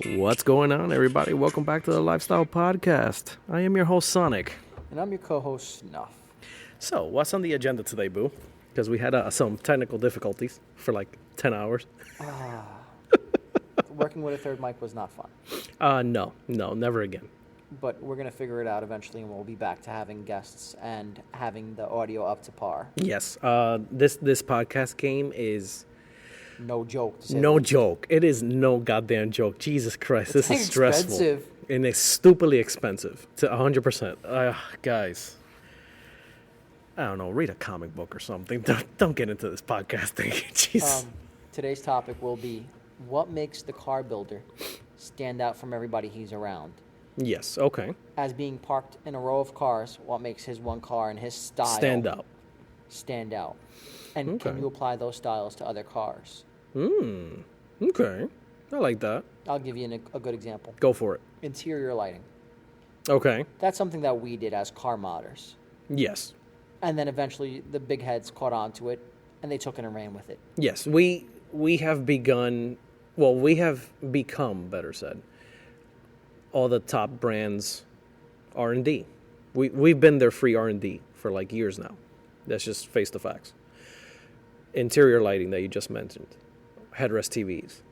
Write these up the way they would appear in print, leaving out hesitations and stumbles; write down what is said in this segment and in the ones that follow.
What's going on, everybody? Welcome back to the Lifestyle Podcast. I am your host, Sonic. And I'm your co-host, Snuff. So, what's on the agenda today, Boo? Because we had some technical difficulties for like 10 hours. Working with a third mic was not fun. No, never again. But we're going to figure it out eventually, and we'll be back to having guests and having the audio up to par. Yes, this podcast game is... No joke. No joke. It is no goddamn joke. Jesus Christ, this is stressful. Expensive. And it's stupidly expensive. To 100%. Guys, I don't know. Read a comic book or something. Don't get into this podcast thing. Jeez. Today's topic will be what makes the car builder stand out from everybody he's around. Yes, okay. As being parked in a row of cars, what makes his one car and his style stand out. And Okay. can you apply those styles to other cars? Okay. I like that. I'll give you a good example. Go for it. Interior lighting. Okay. That's something that we did as car modders. Yes. And then eventually the big heads caught on to it, and they took it and ran with it. Yes. We have begun... Well, we have become, better said, all the top brands R&D. We've been their free R&D for like years now. Let's just face the facts. Interior lighting that you just mentioned. Headrest TVs.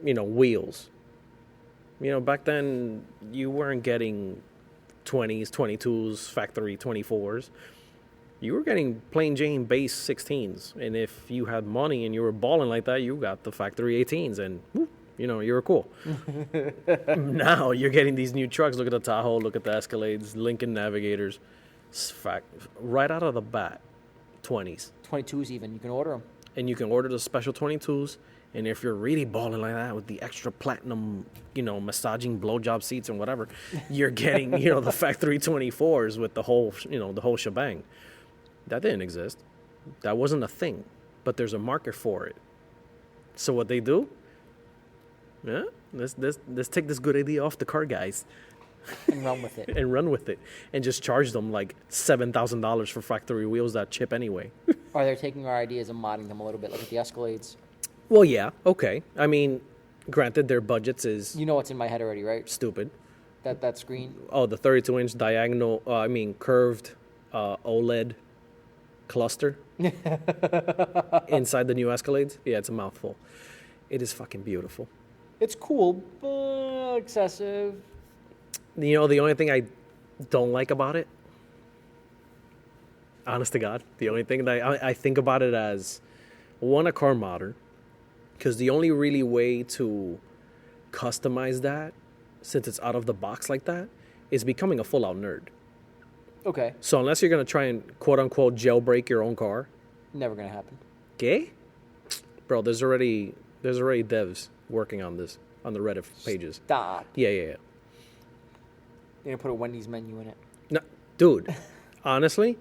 Wheels. Back then, you weren't getting 20s, 22s, factory 24s. You were getting plain Jane base 16s. And if you had money and you were balling like that, you got the factory 18s. And, you were cool. Now you're getting these new trucks. Look at the Tahoe, look at the Escalades, Lincoln Navigators. Right out of the bat, 20s. 22s even, you can order them. And you can order the special 22s. And if you're really balling like that with the extra platinum, massaging blowjob seats and whatever, you're getting, the factory 24s with the whole shebang. That didn't exist. That wasn't a thing. But there's a market for it. So what they do? Yeah, let's take this good idea off the car guys. And run with it. And just charge them like $7,000 for factory wheels that chip anyway. Or they're taking our ideas and modding them a little bit, like at the Escalades. Well, yeah, okay. I mean, granted, their budgets is... You know what's in my head already, right? Stupid. That screen? Oh, the 32-inch diagonal, curved OLED cluster inside the new Escalades. Yeah, it's a mouthful. It is fucking beautiful. It's cool, but excessive. The only thing I don't like about it, honest to God, the only thing that I think about it as, one, a car modder, because the only really way to customize that, since it's out of the box like that, is becoming a full-out nerd. Okay. So unless you're going to try and quote-unquote jailbreak your own car. Never going to happen. Okay? Bro, there's already devs working on this on the Reddit pages. Stop. Yeah. You're going to put a Wendy's menu in it. No, dude, honestly,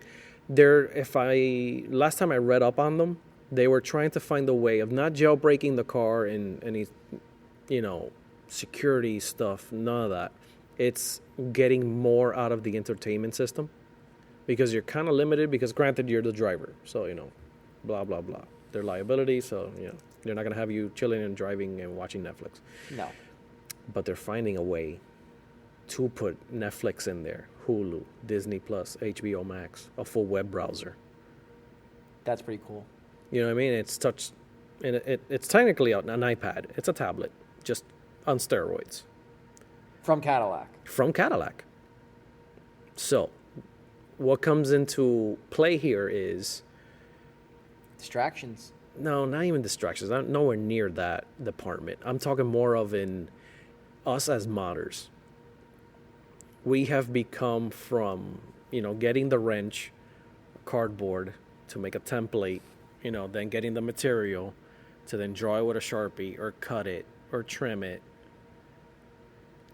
last time I read up on them, they were trying to find a way of not jailbreaking the car and any, security stuff, none of that. It's getting more out of the entertainment system because you're kind of limited because, granted, you're the driver. So, blah, blah, blah. Their liability, so, they're not going to have you chilling and driving and watching Netflix. No. But they're finding a way to put Netflix in there, Hulu, Disney Plus, HBO Max, a full web browser. That's pretty cool. You know what I mean? It's touch, and it's technically an iPad. It's a tablet, just on steroids. From Cadillac. So, what comes into play here is... Distractions. No, not even distractions. I'm nowhere near that department. I'm talking more of in us as modders. We have become from, getting the wrench, cardboard to make a template, then getting the material to then draw it with a Sharpie or cut it or trim it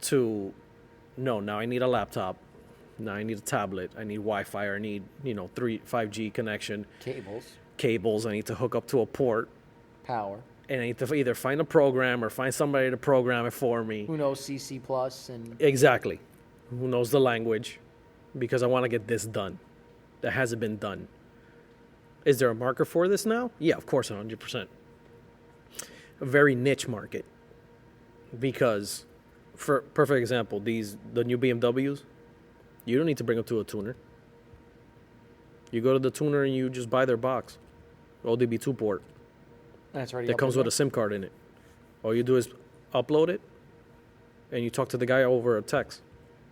to, no, now I need a laptop. Now I need a tablet. I need Wi-Fi. Or I need, 5G connection. Cables. I need to hook up to a port. Power. And I need to either find a program or find somebody to program it for me. Who knows CC Plus and... Exactly. Who knows the language. Because I want to get this done. That hasn't been done. Is there a market for this now? Yeah, of course, 100%. A very niche market. Because, for perfect example, the new BMWs, you don't need to bring them to a tuner. You go to the tuner and you just buy their box, ODB2 port. That's already That comes with a SIM card in it. All you do is upload it, and you talk to the guy over a text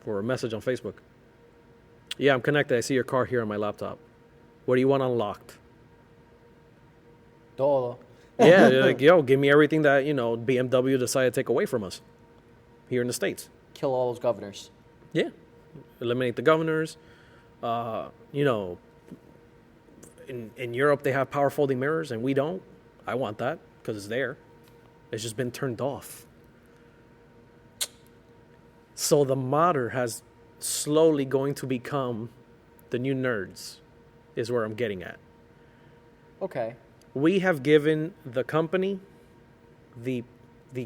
or a message on Facebook. Yeah, I'm connected. I see your car here on my laptop. What do you want unlocked? Todo. Yeah, you're like, yo, give me everything that, BMW decided to take away from us here in the States. Kill all those governors. Yeah. Eliminate the governors. In Europe, they have power folding mirrors, and we don't. I want that because it's there. It's just been turned off. So the modder has slowly going to become the new nerds, is where I'm getting at. Okay. We have given the company the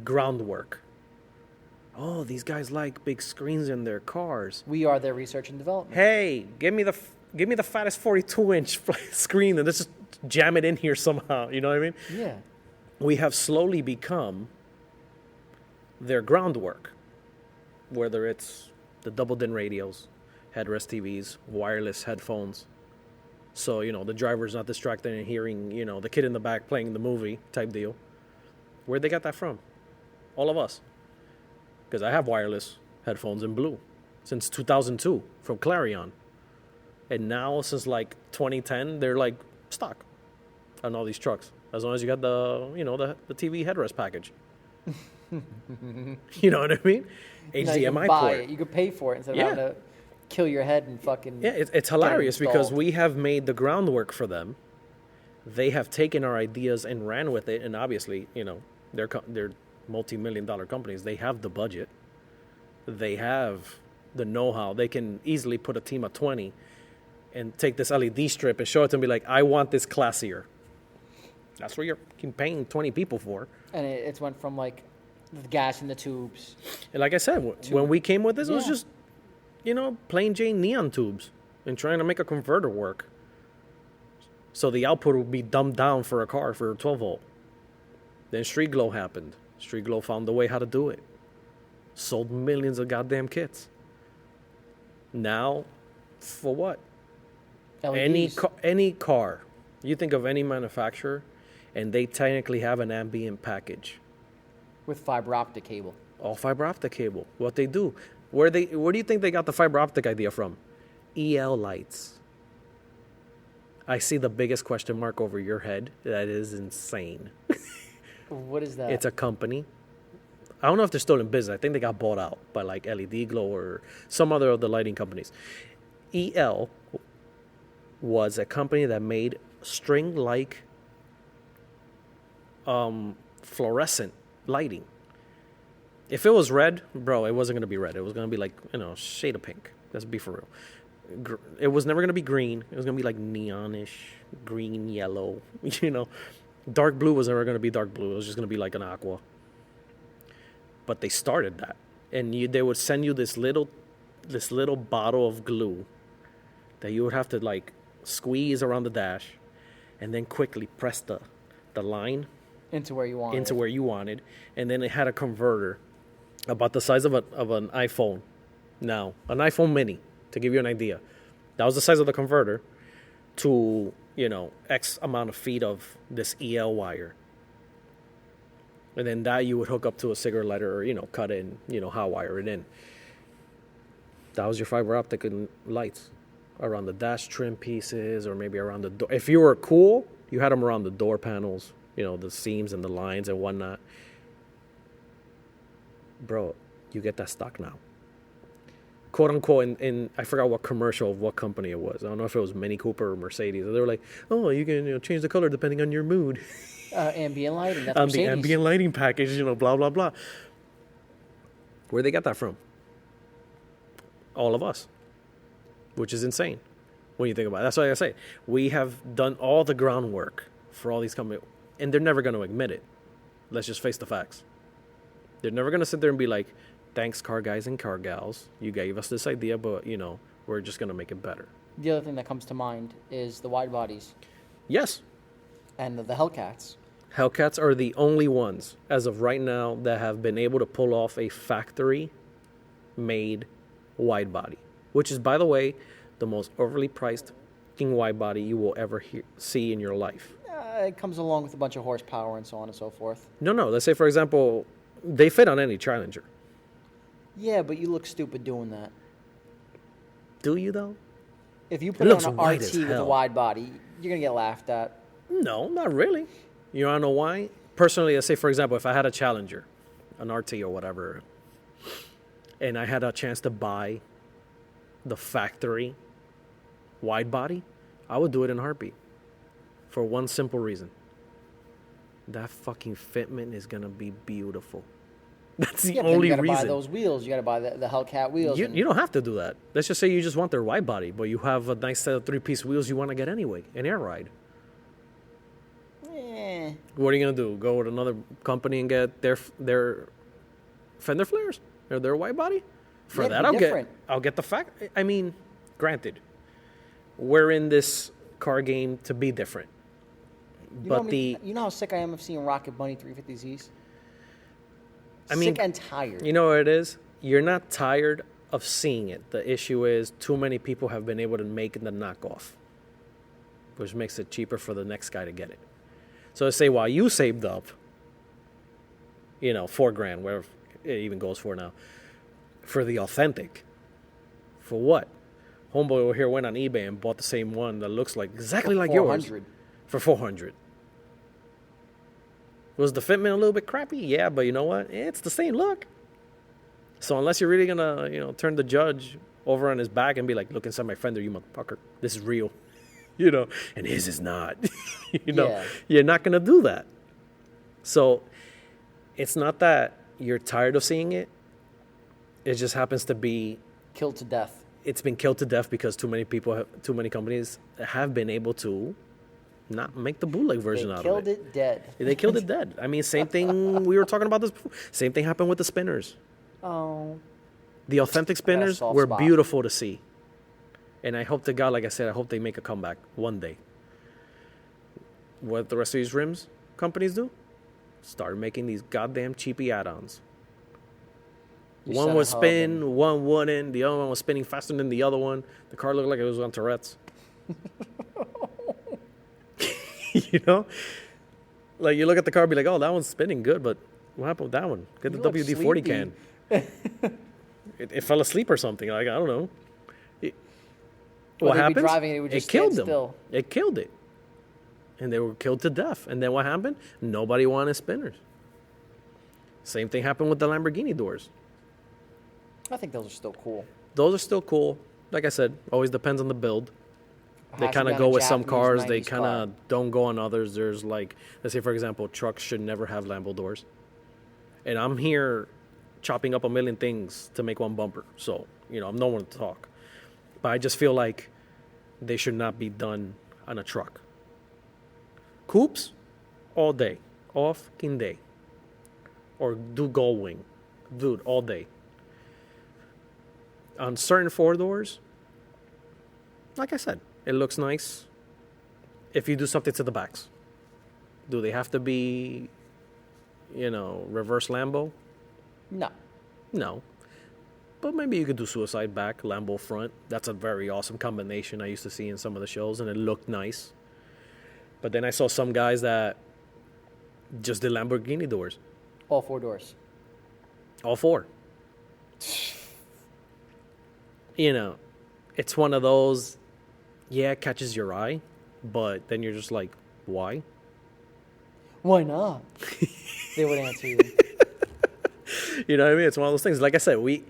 groundwork. Oh, these guys like big screens in their cars. We are their research and development. Hey, give me the fattest 42-inch screen and let's just jam it in here somehow. You know what I mean? Yeah. We have slowly become their groundwork, whether it's the double-din radios, headrest TVs, wireless headphones. So, the driver's not distracted and hearing, the kid in the back playing the movie type deal. Where'd they get that from? All of us. Because I have wireless headphones in blue since 2002 from Clarion. And now, since like 2010, they're like stock on all these trucks. As long as you got the TV headrest package. You know what I mean? HDMI buy port. it. You could pay for it instead of having to kill your head and fucking. Yeah, it's hilarious because installed. we have made the groundwork for them. They have taken our ideas and ran with it, and obviously, they're multi-million-dollar companies. They have the budget. They have the know-how. They can easily put a team of 20 and take this LED strip and show it to them and be like, I want this classier. That's what you're paying 20 people for. And it's went from like the gas in the tubes. And like I said, when we came with this, it was Yeah. just, plain Jane neon tubes and trying to make a converter work. So the output would be dumbed down for a car for a 12 volt. Then Street Glow happened. Street Glow found a way how to do it. Sold millions of goddamn kits. Now, for what? LEDs. Any car. You think of any manufacturer, and they technically have an ambient package. With fiber optic cable. All fiber optic cable. What they do. Where do you think they got the fiber optic idea from? EL lights. I see the biggest question mark over your head. That is insane. What is that? It's a company. I don't know if they're still in business. I think they got bought out by like LED Glow or some other of the lighting companies. EL was a company that made string-like fluorescent lighting. If it was red, bro, it wasn't going to be red. It was going to be like, shade of pink. Let's be for real. It was never going to be green. It was going to be like neonish, green, yellow, Dark blue was never going to be dark blue. It was just going to be like an aqua. But they started that. And they would send you this little bottle of glue that you would have to like squeeze around the dash and then quickly press the line into where you want where you wanted. And then it had a converter about the size of an iPhone. Now, an iPhone mini, to give you an idea. That was the size of the converter to, X amount of feet of this EL wire. And then that you would hook up to a cigarette lighter or, cut it and, hot wire it in. That was your fiber optic and lights around the dash trim pieces or maybe around the door. If you were cool, you had them around the door panels, the seams and the lines and whatnot. Bro, you get that stock now. Quote unquote, in I forgot what commercial of what company it was. I don't know if it was Mini Cooper or Mercedes. They were like, oh, you can change the color depending on your mood. Ambient lighting. That's The Mercedes. ambient lighting package, blah, blah, blah. Where'd they get that from? All of us. Which is insane when you think about it. That's why I say we have done all the groundwork for all these companies, and they're never going to admit it. Let's just face the facts. They're never going to sit there and be like, thanks, car guys and car gals. You gave us this idea, but, we're just going to make it better. The other thing that comes to mind is the wide bodies Yes. and the Hellcats. Hellcats are the only ones, as of right now, that have been able to pull off a factory-made wide body, which is, by the way, the most overly priced fucking wide body you will ever see in your life. It comes along with a bunch of horsepower and so on and so forth. No. Let's say, for example, they fit on any Challenger. Yeah, but you look stupid doing that. Do you, though? If you put It it on looks an wide RT as with a hell. wide body, you're going to get laughed at. No, not really. You want to know why? Personally, let's say, for example, if I had a Challenger, an RT or whatever, and I had a chance to buy the factory wide body, I would do it in a heartbeat. For one simple reason. That fucking fitment is going to be beautiful. That's the only you gotta reason. buy those wheels. You got to buy the Hellcat wheels. You don't have to do that. Let's just say you just want their wide body, but you have a nice set of 3-piece wheels you want to get anyway, an air ride. What are you going to do? Go with another company and get their fender flares or their wide body? For Yeah, that, different. I'll get the fact. I mean, granted, we're in this car game to be different. You know how sick I am of seeing Rocket Bunny 350Zs? Sick and tired. You know what it is? You're not tired of seeing it. The issue is too many people have been able to make the knockoff, which makes it cheaper for the next guy to get it. So let's say while you saved up, $4,000, whatever it even goes for now, for the authentic, for what? Homeboy over here went on eBay and bought the same one that looks like exactly like yours for $400. Was the fitment a little bit crappy? Yeah, but you know what? It's the same look. So unless you're really gonna, turn the judge over on his back and be like, "Look inside my fender, you motherfucker. This is real," and his is not. Yeah. You're not gonna do that. So it's not that you're tired of seeing it. It just happens to be Killed to death. It's been killed to death because too many companies have been able to not make the bootleg version out of it. They killed it dead. They killed it dead. I mean, same thing. We were talking about this before. Same thing happened with the spinners. Oh. The authentic spinners soft were spot. beautiful to see. And I hope to God, like I said, I hope they make a comeback one day. What the rest of these rims companies do? Start making these goddamn cheapy add-ons. One would spin, one wouldn't. The other one was spinning faster than the other one. The car looked like it was on Tourette's. Like you look at the car and be like, "Oh, that one's spinning good," but what happened with that one? Get the WD-40 can. It fell asleep or something. Like, I don't know. What happened? It killed them. Still. It killed it. And they were killed to death. And then what happened? Nobody wanted spinners. Same thing happened with the Lamborghini doors. I think those are still cool. Those are still cool. Like I said, always depends on the build. They kind of go with some cars. They kind of don't go on others. There's like, let's say, for example, trucks should never have Lambo doors. And I'm here chopping up a million things to make one bumper. So, I'm no one to talk. But I just feel like they should not be done on a truck. Coupes, all day. All fucking day. Or do Gull Wing. Dude, all day. On certain 4-doors, like I said, it looks nice if you do something to the backs. Do they have to be, reverse Lambo? No. No. But maybe you could do suicide back, Lambo front. That's a very awesome combination I used to see in some of the shows, and it looked nice. But then I saw some guys that just did Lamborghini doors. All 4 doors. All 4. It's one of those, it catches your eye, but then you're just like, why? Why not? They would answer you. You know what I mean? It's one of those things. Like I said, we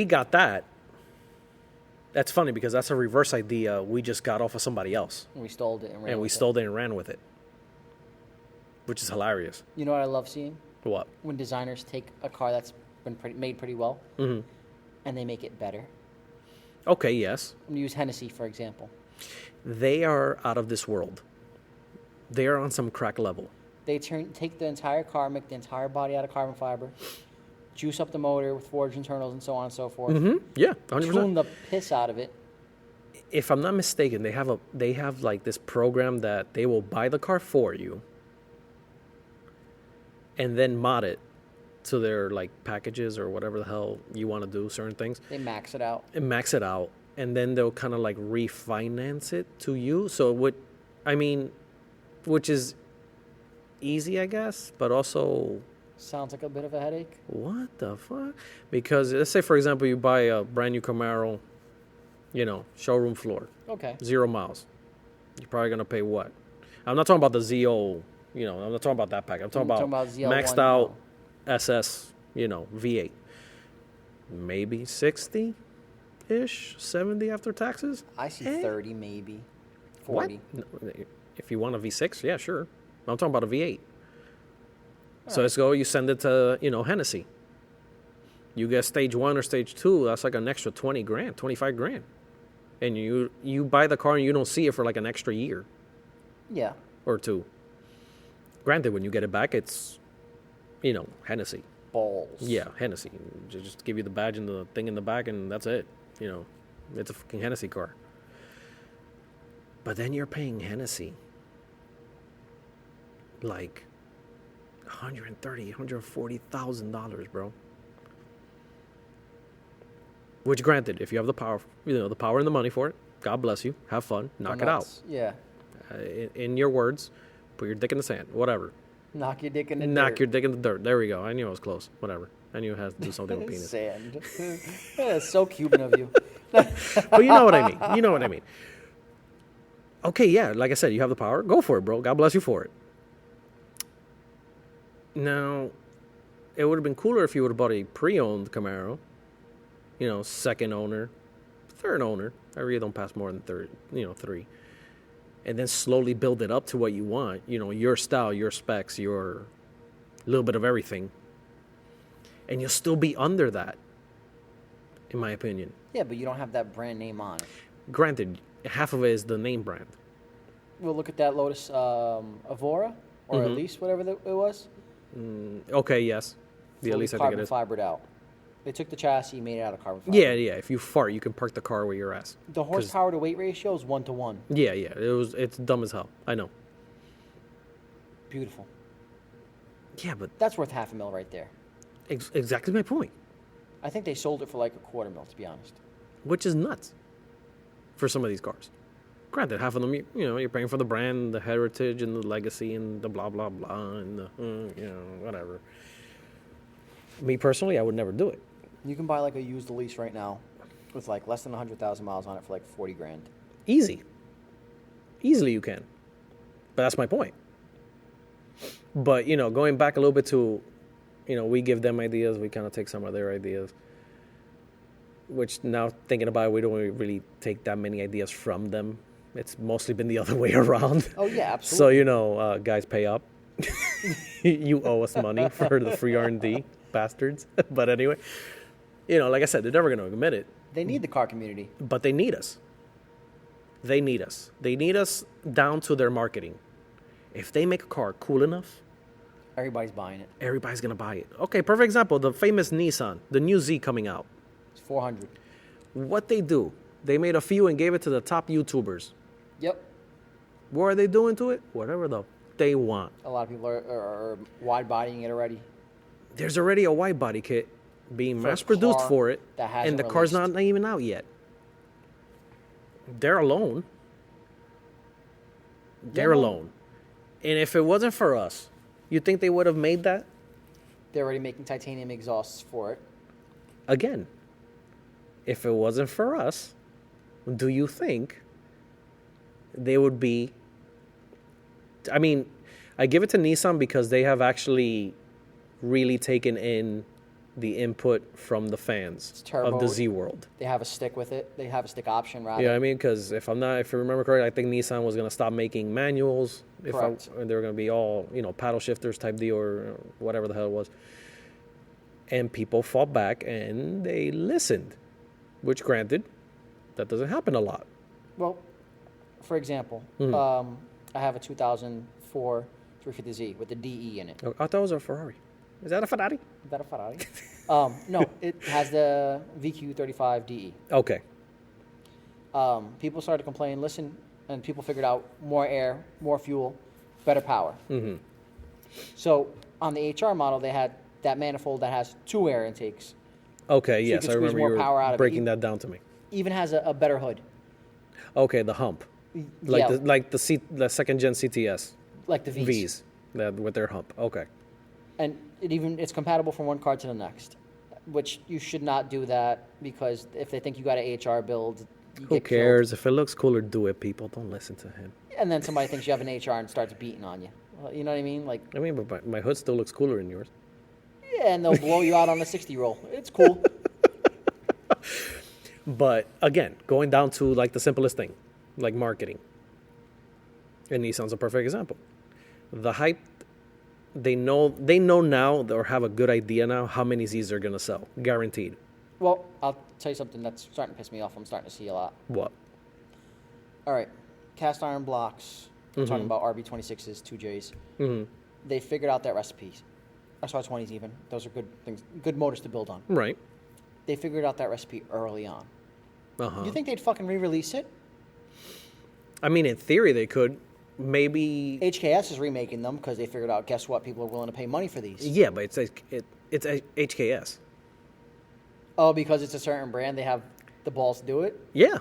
got that. That's funny because that's a reverse idea we just got off of somebody else. We stole it and ran And we stole it and ran with it, which is hilarious. You know what I love seeing? What? When designers take a car that's been made pretty well, and they make it better. Okay, yes. I'm going to use Hennessy, for example. They are out of this world. They are on some crack level. They take the entire car, make the entire body out of carbon fiber, juice up the motor with forged internals and so on and so forth. Yeah, 100%. Tune the piss out of it. if I'm not mistaken, they have like this program that they will buy the car for you and then mod it to their like packages or whatever the hell you want to do, certain things. They max it out. And then they'll kind of like refinance it to you. So which is easy, I guess, but also sounds like a bit of a headache. What the fuck? Because let's say, for example, you buy a brand new Camaro, showroom floor. Okay. 0 miles. You're probably going to pay what? I'm not talking about the ZO, I'm not talking about that pack. I'm talking about maxed out SS, V8. Maybe 60-ish, 70 after taxes? I see 30, maybe 40. What? If you want a V6, yeah, sure. I'm talking about a V8. So let's go, you send it to, Hennessy. You get stage 1 or stage 2, that's like an extra 20 grand, 25 grand. And you buy the car and you don't see it for like an extra year. Yeah. Or 2. Granted, when you get it back, it's, Hennessy. Balls. Yeah, Hennessy. Just give you the badge and the thing in the back and that's it. It's a fucking Hennessy car. But then you're paying Hennessy like $130,000, $140,000, bro. Which, granted, if you have the power, the power and the money for it, God bless you. Have fun. Knock it out. Yeah. In your words, put your dick in the sand. Whatever. Knock your dick in the dirt. Knock your dick in the dirt. There we go. I knew I was close. Whatever. I knew it had to do something with penis. Sand. That's so Cuban of you. But you know what I mean. Okay, yeah. Like I said, you have the power. Go for it, bro. God bless you for it. Now, it would have been cooler if you would have bought a pre-owned Camaro. Second owner, third owner. I really don't pass more than 3. And then slowly build it up to what you want. Your style, your specs, your little bit of everything. And you'll still be under that, in my opinion. Yeah, but you don't have that brand name on it. Granted, half of it is the name brand. Well, look at that Lotus Evora, or Elise, whatever it was. Okay, yes. The Elise, I think it is. Carbon fibered out. They took the chassis, made it out of carbon fiber. Yeah. If you fart, you can park the car where your ass. The horsepower to weight ratio is 1-to-1. Yeah. It's dumb as hell. I know. Beautiful. Yeah, but that's worth $500,000 right there. Exactly my point. I think they sold it for like $250,000, to be honest. Which is nuts for some of these cars. Granted, half of them, you're paying for the brand, the heritage, and the legacy, and the blah, blah, blah, and the, whatever. Me, personally, I would never do it. You can buy like a used Elise right now with like less than 100,000 miles on it for like $40,000. Easy. Easily you can. But that's my point. But, going back a little bit to, we give them ideas, we kind of take some of their ideas. Which now, thinking about it, we don't really take that many ideas from them. It's mostly been the other way around. Oh, yeah, absolutely. So, guys, pay up. You owe us money for the free R&D, bastards. But anyway, like I said, they're never going to admit it. They need the car community. But they need us. They need us. They need us down to their marketing. If they make a car cool enough, everybody's buying it. Everybody's going to buy it. Okay, perfect example, the famous Nissan, the new Z coming out. It's $400,000. What they do, they made a few and gave it to the top YouTubers. Yep. What are they doing to it? Whatever they want. A lot of people are wide-bodying it already. There's already a wide-body kit being mass-produced for it, and the car's not even out yet. They're alone. They're alone. And if it wasn't for us, you think they would have made that? They're already making titanium exhausts for it. Again, if it wasn't for us, do you think they would be... I mean, I give it to Nissan because they have actually really taken in the input from the fans of the Z world. They have a stick with it. They have a stick option, rather. Yeah, I mean, because if I remember correctly, I think Nissan was going to stop making manuals. Correct. They were going to be all, paddle shifters type deal or whatever the hell it was. And people fought back and they listened, which granted, that doesn't happen a lot. Well, for example, I have a 2004 350Z with the DE in it. I thought it was a Ferrari. Is that a Ferrari? Is that a Ferrari? No, it has the VQ35 DE. Okay. people started to complain, listen, and people figured out more air, more fuel, better power. Mm-hmm. So on the HR model, they had that manifold that has 2 air intakes. Okay, yes, I remember you were breaking that down to me. Even has a better hood. Okay, the hump, like the second gen CTS, like the V's with their hump. Okay, and it's compatible from one car to the next, which you should not do that because if they think you got an HR build, who cares? Killed. If it looks cooler, do it. People, don't listen to him. And then somebody thinks you have an HR and starts beating on you. You know what I mean? But my hood still looks cooler than yours. Yeah, and they'll blow you out on a 60 roll. It's cool. But again, going down to like the simplest thing, like marketing. And Nissan's a perfect example. The hype, they know now or have a good idea now how many Zs they're gonna sell, guaranteed. Well, I'll tell you something that's starting to piss me off. I'm starting to see a lot. What? All right, cast iron blocks. I'm talking about RB26s, 2Js. Mm-hmm. They figured out that recipe. SR20s even. Those are good things, good motors to build on. Right. They figured out that recipe early on. Uh-huh. You think they'd fucking re-release it? I mean, in theory, they could. Maybe HKS is remaking them because they figured out. Guess what? People are willing to pay money for these. Yeah, but it's HKS. Oh, because it's a certain brand, they have the balls to do it. Yeah.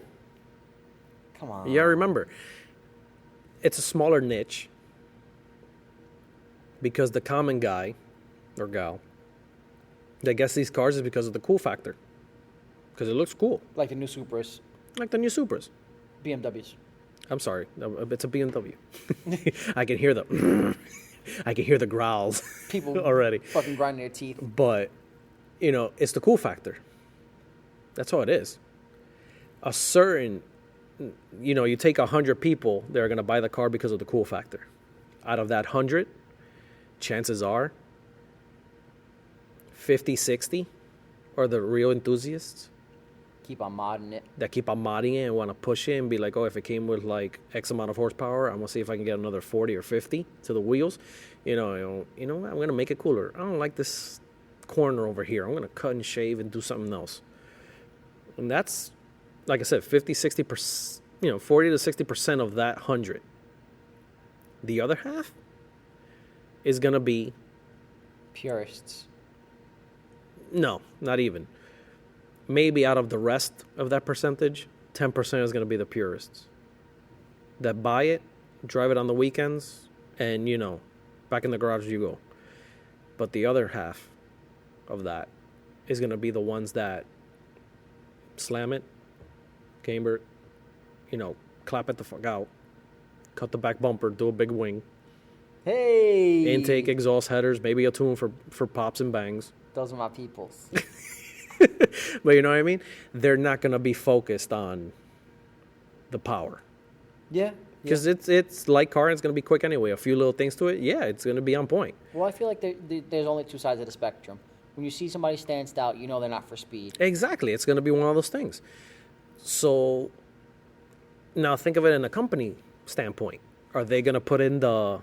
Come on. Yeah, remember, it's a smaller niche because the common guy or gal that gets these cars is because of the cool factor. Because it looks cool. Like the new Supras. Like the new Supras. BMWs. I'm sorry. It's a BMW. I can hear the growls. People already. Fucking grinding their teeth. But, it's the cool factor. That's all it is. A certain, you take 100 people that are going to buy the car because of the cool factor. Out of that 100, chances are 50, 60 are the real enthusiasts. Keep on modding it. That keep on modding it and want to push it and be like, oh, if it came with like X amount of horsepower, I'm going to see if I can get another 40 or 50 to the wheels. You know what? I'm going to make it cooler. I don't like this corner over here. I'm going to cut and shave and do something else. And that's, like I said, 50, 60%, 40 to 60% of that 100. The other half is going to be purists. No, not even. Maybe out of the rest of that percentage, 10% is going to be the purists that buy it, drive it on the weekends, and, back in the garage you go. But the other half of that is going to be the ones that slam it, camber it, clap it the fuck out, cut the back bumper, do a big wing. Hey! Intake, exhaust headers, maybe a tune for pops and bangs. Those are my peoples. But you know what I mean? They're not going to be focused on the power. Yeah. Because it's light car and it's going to be quick anyway. A few little things to it, yeah, it's going to be on point. Well, I feel like there's only two sides of the spectrum. When you see somebody stand stout, they're not for speed. Exactly. It's going to be one of those things. So now think of it in a company standpoint. Are they going to put in the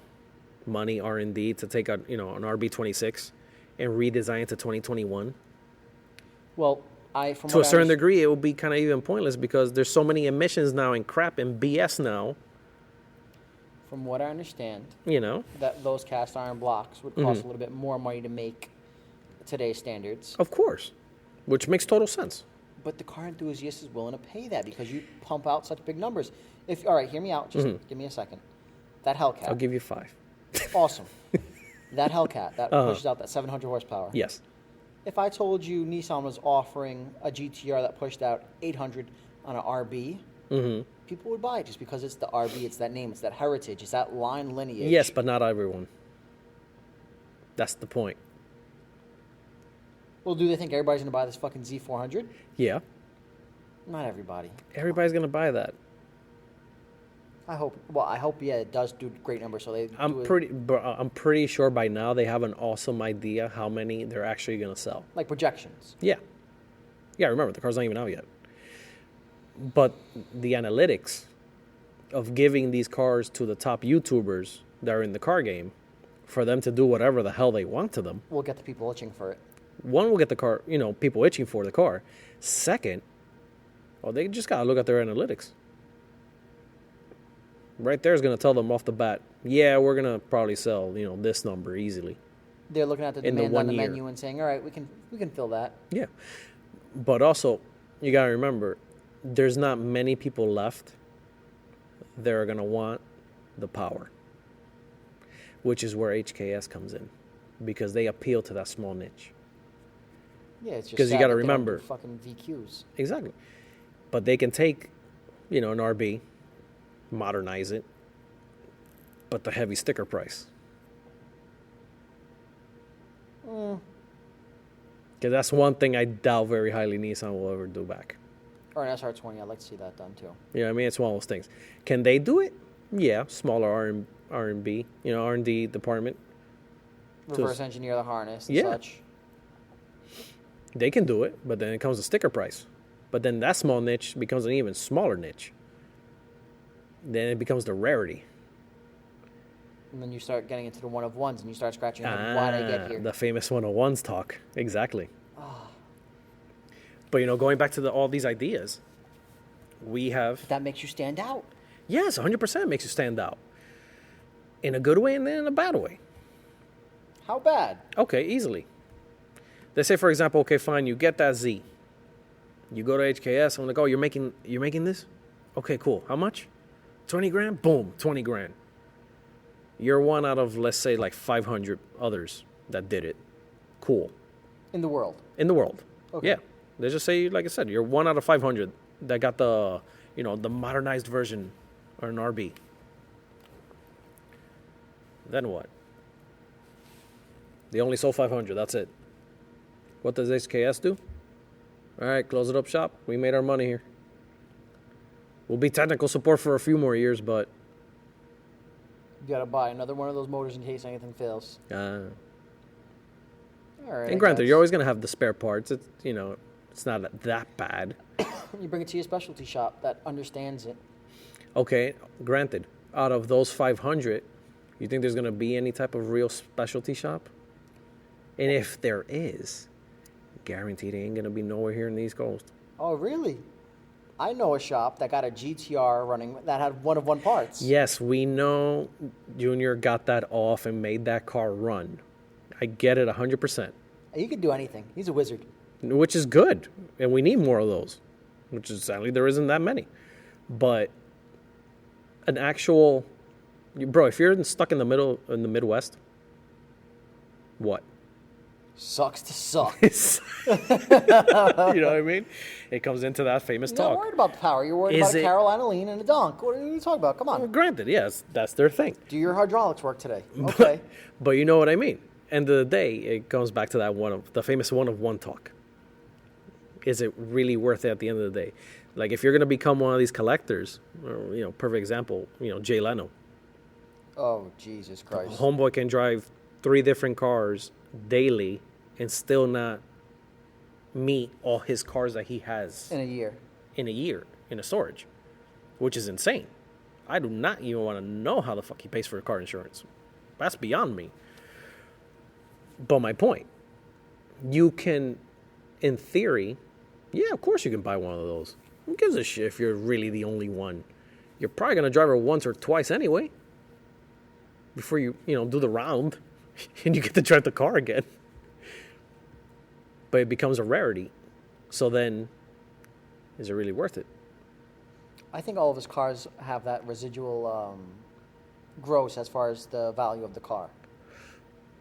money, R&D, to take an RB26 and redesign it to 2021? Well, to a certain degree, it will be kind of even pointless because there's so many emissions now and crap and BS now. From what I understand, that those cast iron blocks would cost a little bit more money to make today's standards. Of course, which makes total sense. But the car enthusiast is willing to pay that because you pump out such big numbers. All right, hear me out. Just give me a second. That Hellcat. I'll give you 5. Awesome. That Hellcat that pushes out that 700 horsepower. Yes. If I told you Nissan was offering a GTR that pushed out 800 on an RB, people would buy it just because it's the RB, it's that name, it's that heritage, it's that line lineage. Yes, but not everyone. That's the point. Well, do they think everybody's going to buy this fucking Z400? Yeah. Not everybody. Everybody's going to buy that. I hope. Well, I hope. Yeah, it does do great numbers. So I'm pretty sure by now they have an awesome idea how many they're actually going to sell. Like projections. Yeah. Yeah. Remember, the car's not even out yet. But the analytics of giving these cars to the top YouTubers that are in the car game, for them to do whatever the hell they want to them, will get the people itching for it. One, will get the car. People itching for the car. Second, Oh, they just got to look at their analytics. Right there is going to tell them off the bat, yeah, we're going to probably sell, this number easily. They're looking at the In the demand on 1 the year. menu and saying, all right, we can fill that. Yeah. But also, you got to remember, there's not many people left that are going to want the power, which is where HKS comes in, because they appeal to that small niche. Yeah, it's just 'Cause you sad gotta that they don't remember- do fucking VQs. Exactly. But they can take, an RB, modernize it, but the heavy sticker price. Because that's one thing I doubt very highly Nissan will ever do back. Or an SR20, I'd like to see that done too. You know what I mean? It's one of those things. Can they do it? Yeah, smaller R&B, R&D department. Reverse engineer the harness and Yeah. such. They can do it, but then it comes to sticker price. But then that small niche becomes an even smaller niche. Then it becomes the rarity. And then you start getting into the one of ones and you start scratching your head. Why'd I get here? The famous 101s talk. Exactly. But, going back to all these ideas, we have... That makes you stand out. Yes, 100% makes you stand out. In a good way and then in a bad way. How bad? Okay, easily. Let's say, for example, okay, fine, you get that Z. You go to HKS, I'm like, oh, you're making this? Okay, cool. How much? 20 grand? Boom, 20 grand. You're one out of, let's say, like 500 others that did it. Cool. In the world. In the world. Okay. Yeah. Let's just say, like I said, you're one out of 500 that got the, the modernized version or an RB. Then what? They only sold 500. That's it. What does HKS do? All right, close it up shop. We made our money here. We'll be technical support for a few more years, but... You gotta buy another one of those motors in case anything fails. All right. And granted, you're always going to have the spare parts. It's, it's not that bad. You bring it to your specialty shop that understands it. Okay, granted, out of those 500, you think there's going to be any type of real specialty shop? And if there is, guaranteed it ain't going to be nowhere here in the East Coast. Oh, really? I know a shop that got a GTR running that had one of one parts. Yes, we know Junior got that off and made that car run. I get it 100%. He could do anything. He's a wizard. Which is good, and we need more of those, which is sadly there isn't that many. But an actual... Bro, if you're stuck in the Midwest, what? Sucks to suck. You know what I mean? It comes into that famous You're talk. not worried about the power. You're worried about a Carolina lean and a donk. What are you talking about? Come on. Well, granted, yes, that's their thing. Do your hydraulics work today? Okay. But you know what I mean? End of the day, it comes back to that the famous one of one talk. Is it really worth it at the end of the day? Like, if you're going to become one of these collectors, or, perfect example, Jay Leno. Oh, Jesus Christ. Homeboy can drive 3 different cars daily and still not meet all his cars that he has In a year. in a storage, which is insane. I do not even want to know how the fuck he pays for car insurance. That's beyond me. But my point, you can, in theory, yeah, of course you can buy one of those. Who gives a shit if you're really the only one? You're probably going to drive her once or twice anyway before you do the round and you get to drive the car again. But it becomes a rarity. So then, is it really worth it? I think all of his cars have that residual gross as far as the value of the car.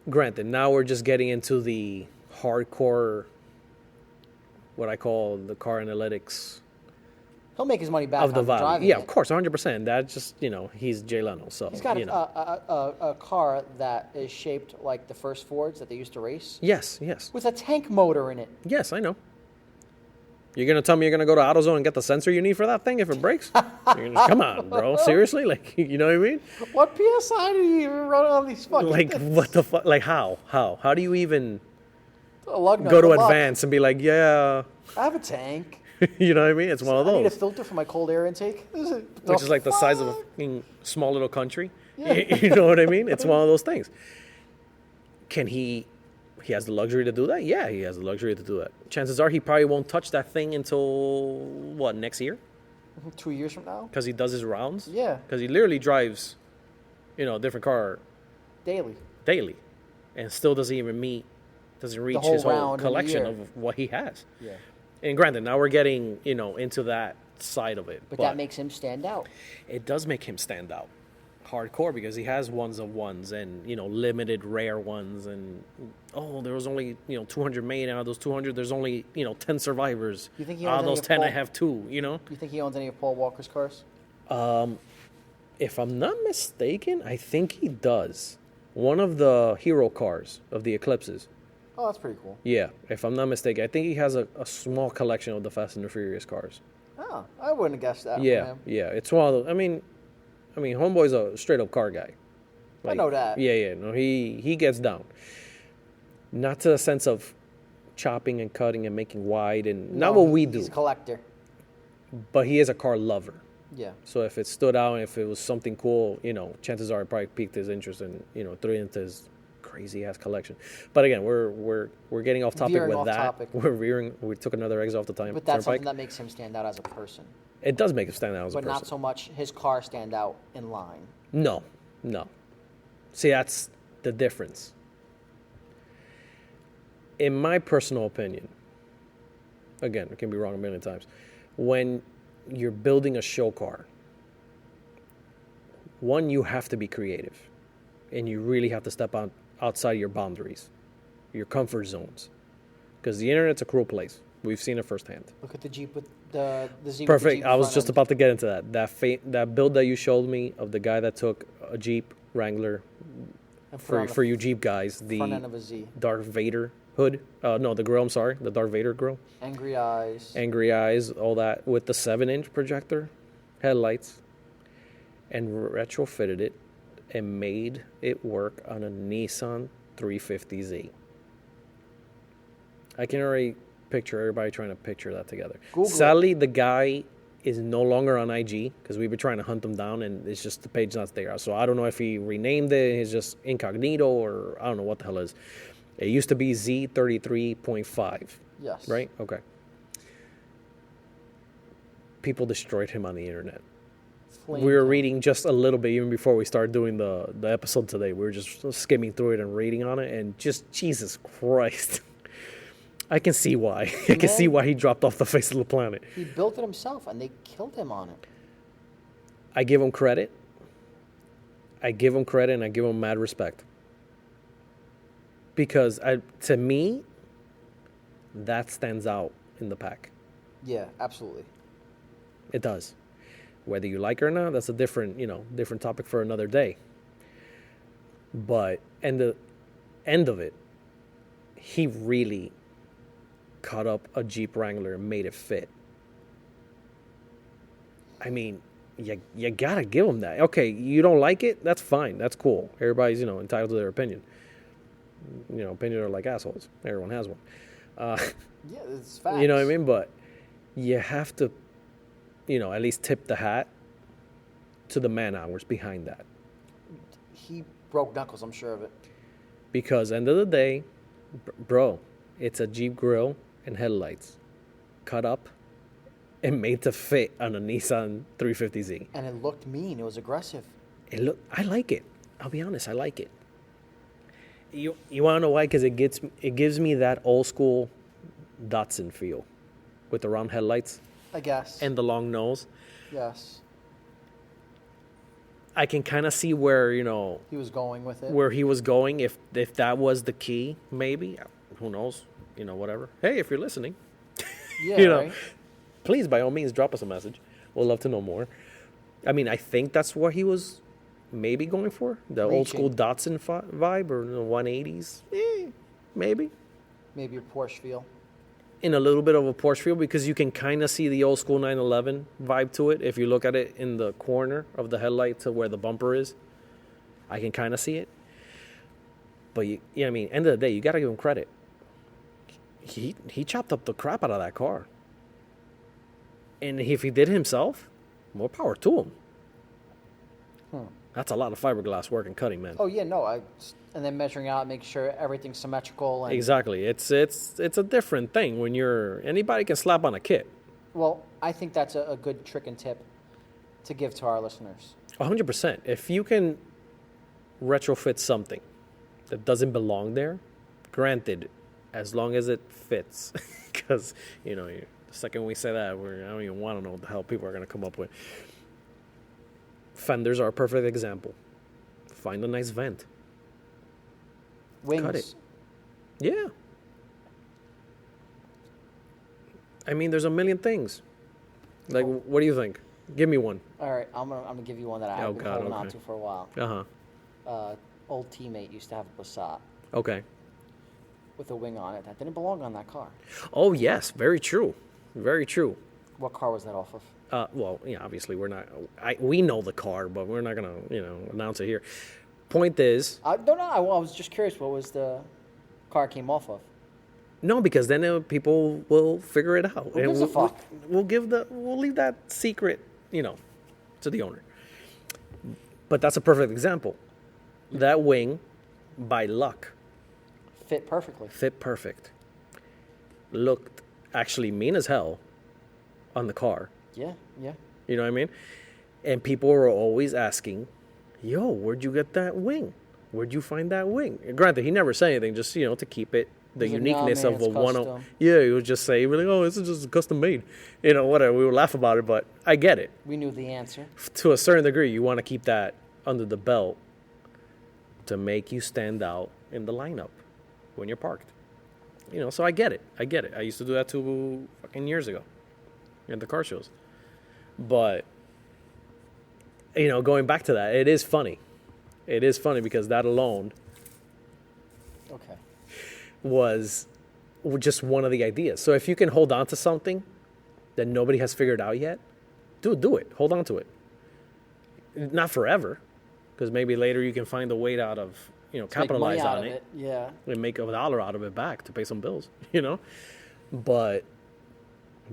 Granted, now we're just getting into the hardcore, what I call the car analytics He'll make his money back of the after value. driving Yeah, it. of course, 100%. That's just, he's Jay Leno. So, He's got a car that is shaped like the first Fords that they used to race Yes. with a tank motor in it. Yes, I know. You're going to tell me you're going to go to AutoZone and get the sensor you need for that thing if it breaks? Come on, bro. Seriously? Like, you know what I mean? What PSI do you even run on these fucking Like, things? what the fuck? Like, how? How do you even A lug nut, go to good luck. advance and be like, yeah, I have a tank. you know what I mean? It's one of I need a those. filter for my cold air intake. Which is like the size of a fucking small little country. You know what I mean? It's one of those things. Can he he has the luxury to do that. Yeah, he has the luxury to do that. Chances are he probably won't touch that thing until what, next year? 2 years from now? Because he does his rounds. Yeah. Because he literally drives, a different car Daily. and still doesn't reach whole his whole round in a collection year. of what he has. Yeah. And granted, now we're getting, into that side of it. But that makes him stand out. It does make him stand out. Hardcore, because he has ones of ones and, limited rare ones. And, there was only, 200 made. Out of those 200, there's only, 10 survivors. You think he out owns of those any of 10, I Paul- have 2, You think he owns any of Paul Walker's cars? If I'm not mistaken, I think he does. One of the hero cars of the Eclipses. Oh, that's pretty cool. Yeah, if I'm not mistaken. I think he has a small collection of the Fast and the Furious cars. Oh, I wouldn't have guessed that. Yeah, from him. yeah. It's one of those. I mean, Homeboy's a straight up car guy. I know that. Yeah. No, he gets down. Not to the sense of chopping and cutting and making wide and not what we do. He's a collector. But he is a car lover. Yeah. So if it stood out, if it was something cool, chances are it probably piqued his interest and threw it into his crazy ass collection. But again, we're getting off topic Veering with off that. topic. We took another exit off the time. But that's turnpike. something that makes him stand out as a person. It does make him stand out as a But person. not so much his car stand out in line. No. See, that's the difference. In my personal opinion, again, it can be wrong a million times, when you're building a show car, one, you have to be creative. And you really have to step outside your boundaries, your comfort zones. Because the internet's a cruel place. We've seen it firsthand. Look at the Jeep with the Z. Perfect. With the Jeep I was front just end. about to get into that. That build that you showed me of the guy that took a Jeep Wrangler And put on for you Jeep guys, the front end of a Z. Darth Vader hood. No, the grill. I'm sorry, the Darth Vader grill. Angry eyes. All that with the 7-inch projector headlights, and retrofitted it and made it work on a Nissan 350Z. I can already picture everybody trying to picture that together. Google Sadly, the guy is no longer on IG because we've been trying to hunt him down and it's just the page not there. So I don't know if he renamed it, he's just incognito, or I don't know what the hell it is. It used to be Z33.5. Yes. Right? Okay. People destroyed him on the internet. Flamed We were him. reading just a little bit even before we started doing the episode today. We were just skimming through it and reading on it, and just Jesus Christ. I can see why. I can see why he dropped off the face of the planet. He built it himself, and they killed him on it. I give him credit. And I give him mad respect. Because to me, that stands out in the pack. Yeah, absolutely. It does. Whether you like it or not, that's a different topic for another day. But and the end of it, he really cut up a Jeep Wrangler and made it fit. I mean, you gotta give him that. Okay, you don't like it? That's fine. That's cool. Everybody's entitled to their opinion. Opinions are like assholes. Everyone has one. Yeah, it's facts. You know what I mean? But you have to, at least tip the hat to the man hours behind that. He broke knuckles, I'm sure of it. Because end of the day, bro, it's a Jeep grill and headlights cut up and made to fit on a Nissan 350Z. And it looked mean. It was aggressive. I like it. I'll be honest, I like it. You want to know why? Because it gives me that old school Datsun feel with the round headlights I guess. and the long nose. Yes. I can kind of see where He was going with it. where he was going. If that was the key, maybe, who knows? Whatever. Hey, if you're listening, Yeah, right? please by all means drop us a message. We'll love to know more. I mean, I think that's what he was maybe going for, the old school Datsun vibe, or the 180s. Maybe Maybe your Porsche feel. in a little bit of a Porsche feel, because you can kind of see the old school 911 vibe to it if you look at it in the corner of the headlight to where the bumper is. I can kind of see it. But I mean, end of the day, you got to give him credit. He chopped up the crap out of that car. And if he did it himself, more power to him. That's a lot of fiberglass work and cutting, man. Oh yeah, no. And then measuring out, make sure everything's symmetrical. And, Exactly. It's a different thing when anybody can slap on a kit. well, I think that's a good trick and tip to give to our listeners. 100%. If you can retrofit something that doesn't belong there, granted, as long as it fits, because the second we say that, I don't even want to know what the hell people are going to come up with. Fenders are a perfect example. Find a nice vent. Wings. Cut it. Yeah. I mean, there's a million things. Like, what do you think? Give me one. All right, I'm gonna give you one that I've been holding on to for a while. Old teammate used to have a Passat Okay. with a wing on it that didn't belong on that car. Oh, yes. Very true. Very true. What car was that off of? Well, obviously we're not. We know the car, but we're not gonna, announce it here. Point is, I don't know. I was just curious. What was the car it came off of? no, because then people will figure it out. Who gives a fuck? We'll leave that secret, to the owner. But that's a perfect example. That wing, by luck, Fit perfectly. fit perfect. Looked actually mean as hell on the car. Yeah, yeah. You know what I mean? And people were always asking, yo, where'd you get that wing? Where'd you find that wing? Granted, he never said anything, just, to keep it, the He's like, uniqueness "Nah, man, of a it's 10. custom." Yeah, he would just say, like, oh, this is just custom made. Whatever. We would laugh about it, but I get it. We knew the answer. To a certain degree, you want to keep that under the belt to make you stand out in the lineup when you're parked. So I get it. I used to do that too fucking years ago at the car shows. But, going back to that, it is funny. It is funny because that alone Okay. was just one of the ideas. So if you can hold on to something that nobody has figured out yet, do it. Hold on to it. Not forever, because maybe later you can find a way out of, capitalize on it. Yeah. And make $1 out of it back to pay some bills, But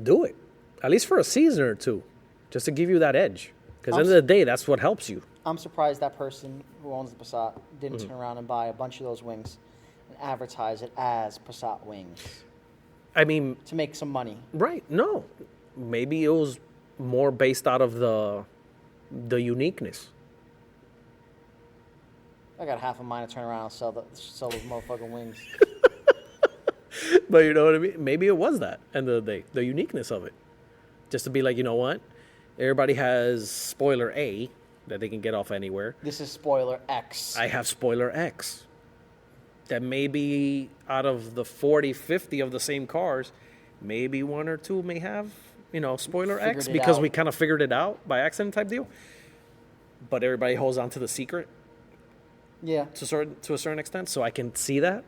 do it. At least for a season or two, just to give you that edge. Because at the end of the day, that's what helps you. I'm surprised that person who owns the Passat didn't turn around and buy a bunch of those wings and advertise it as Passat wings I mean, to make some money. right, no. Maybe it was more based out of the uniqueness. I got half of mine to turn around and sell those motherfucking wings. But you know what I mean? Maybe it was that, end of the day, the uniqueness of it. Just to be like, you know what? Everybody has spoiler A that they can get off anywhere. This is spoiler X. I have spoiler X. That maybe out of the 40, 50 of the same cars, maybe one or two may have, spoiler Figured X it because out. we kind of figured it out by accident type deal. But everybody holds on to the secret Yeah. to a certain extent. So I can see that.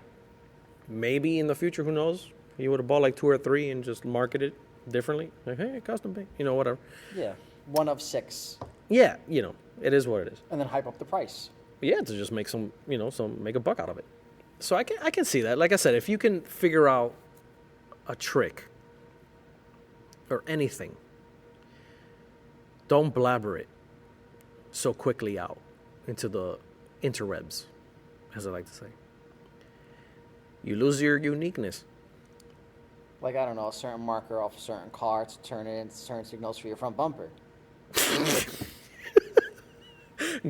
Maybe in the future, who knows? You would have bought like 2 or 3 and just marketed differently. Like, hey, custom paint, whatever. Yeah. 1 of 6. Yeah, it is what it is. And then hype up the price. Yeah, to just make some, make a buck out of it. So I can see that. Like I said, if you can figure out a trick or anything, don't blabber it so quickly out into the interwebs, as I like to say. You lose your uniqueness. Like, I don't know, a certain marker off a certain car to turn it into certain signals for your front bumper.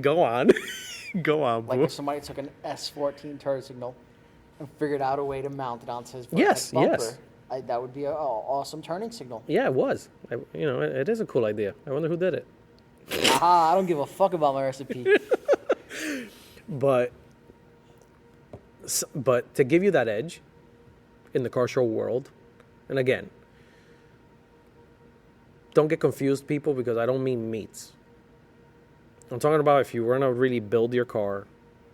Go on. Go on, Like boo. if somebody took an S14 turn signal and figured out a way to mount it onto his front Yes, bumper, yes. That would be an awesome turning signal. Yeah, it was. It is a cool idea. I wonder who did it. Aha, I don't give a fuck about my recipe. But to give you that edge in the car show world, and again, don't get confused, people, because I don't mean meats. I'm talking about if you want to really build your car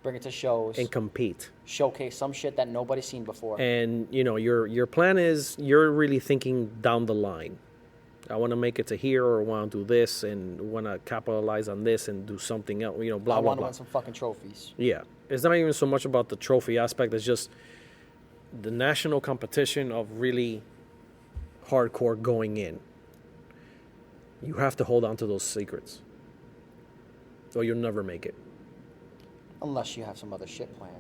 Bring it to shows. and compete. Showcase some shit that nobody's seen before. And, your plan is you're really thinking down the line. I want to make it to here, or want to do this, and want to capitalize on this and do something else, blah, I blah, want to blah. win some fucking trophies. Yeah. It's not even so much about the trophy aspect. It's just the national competition of really hardcore going in. You have to hold on to those secrets. or you'll never make it. Unless you have some other shit planned.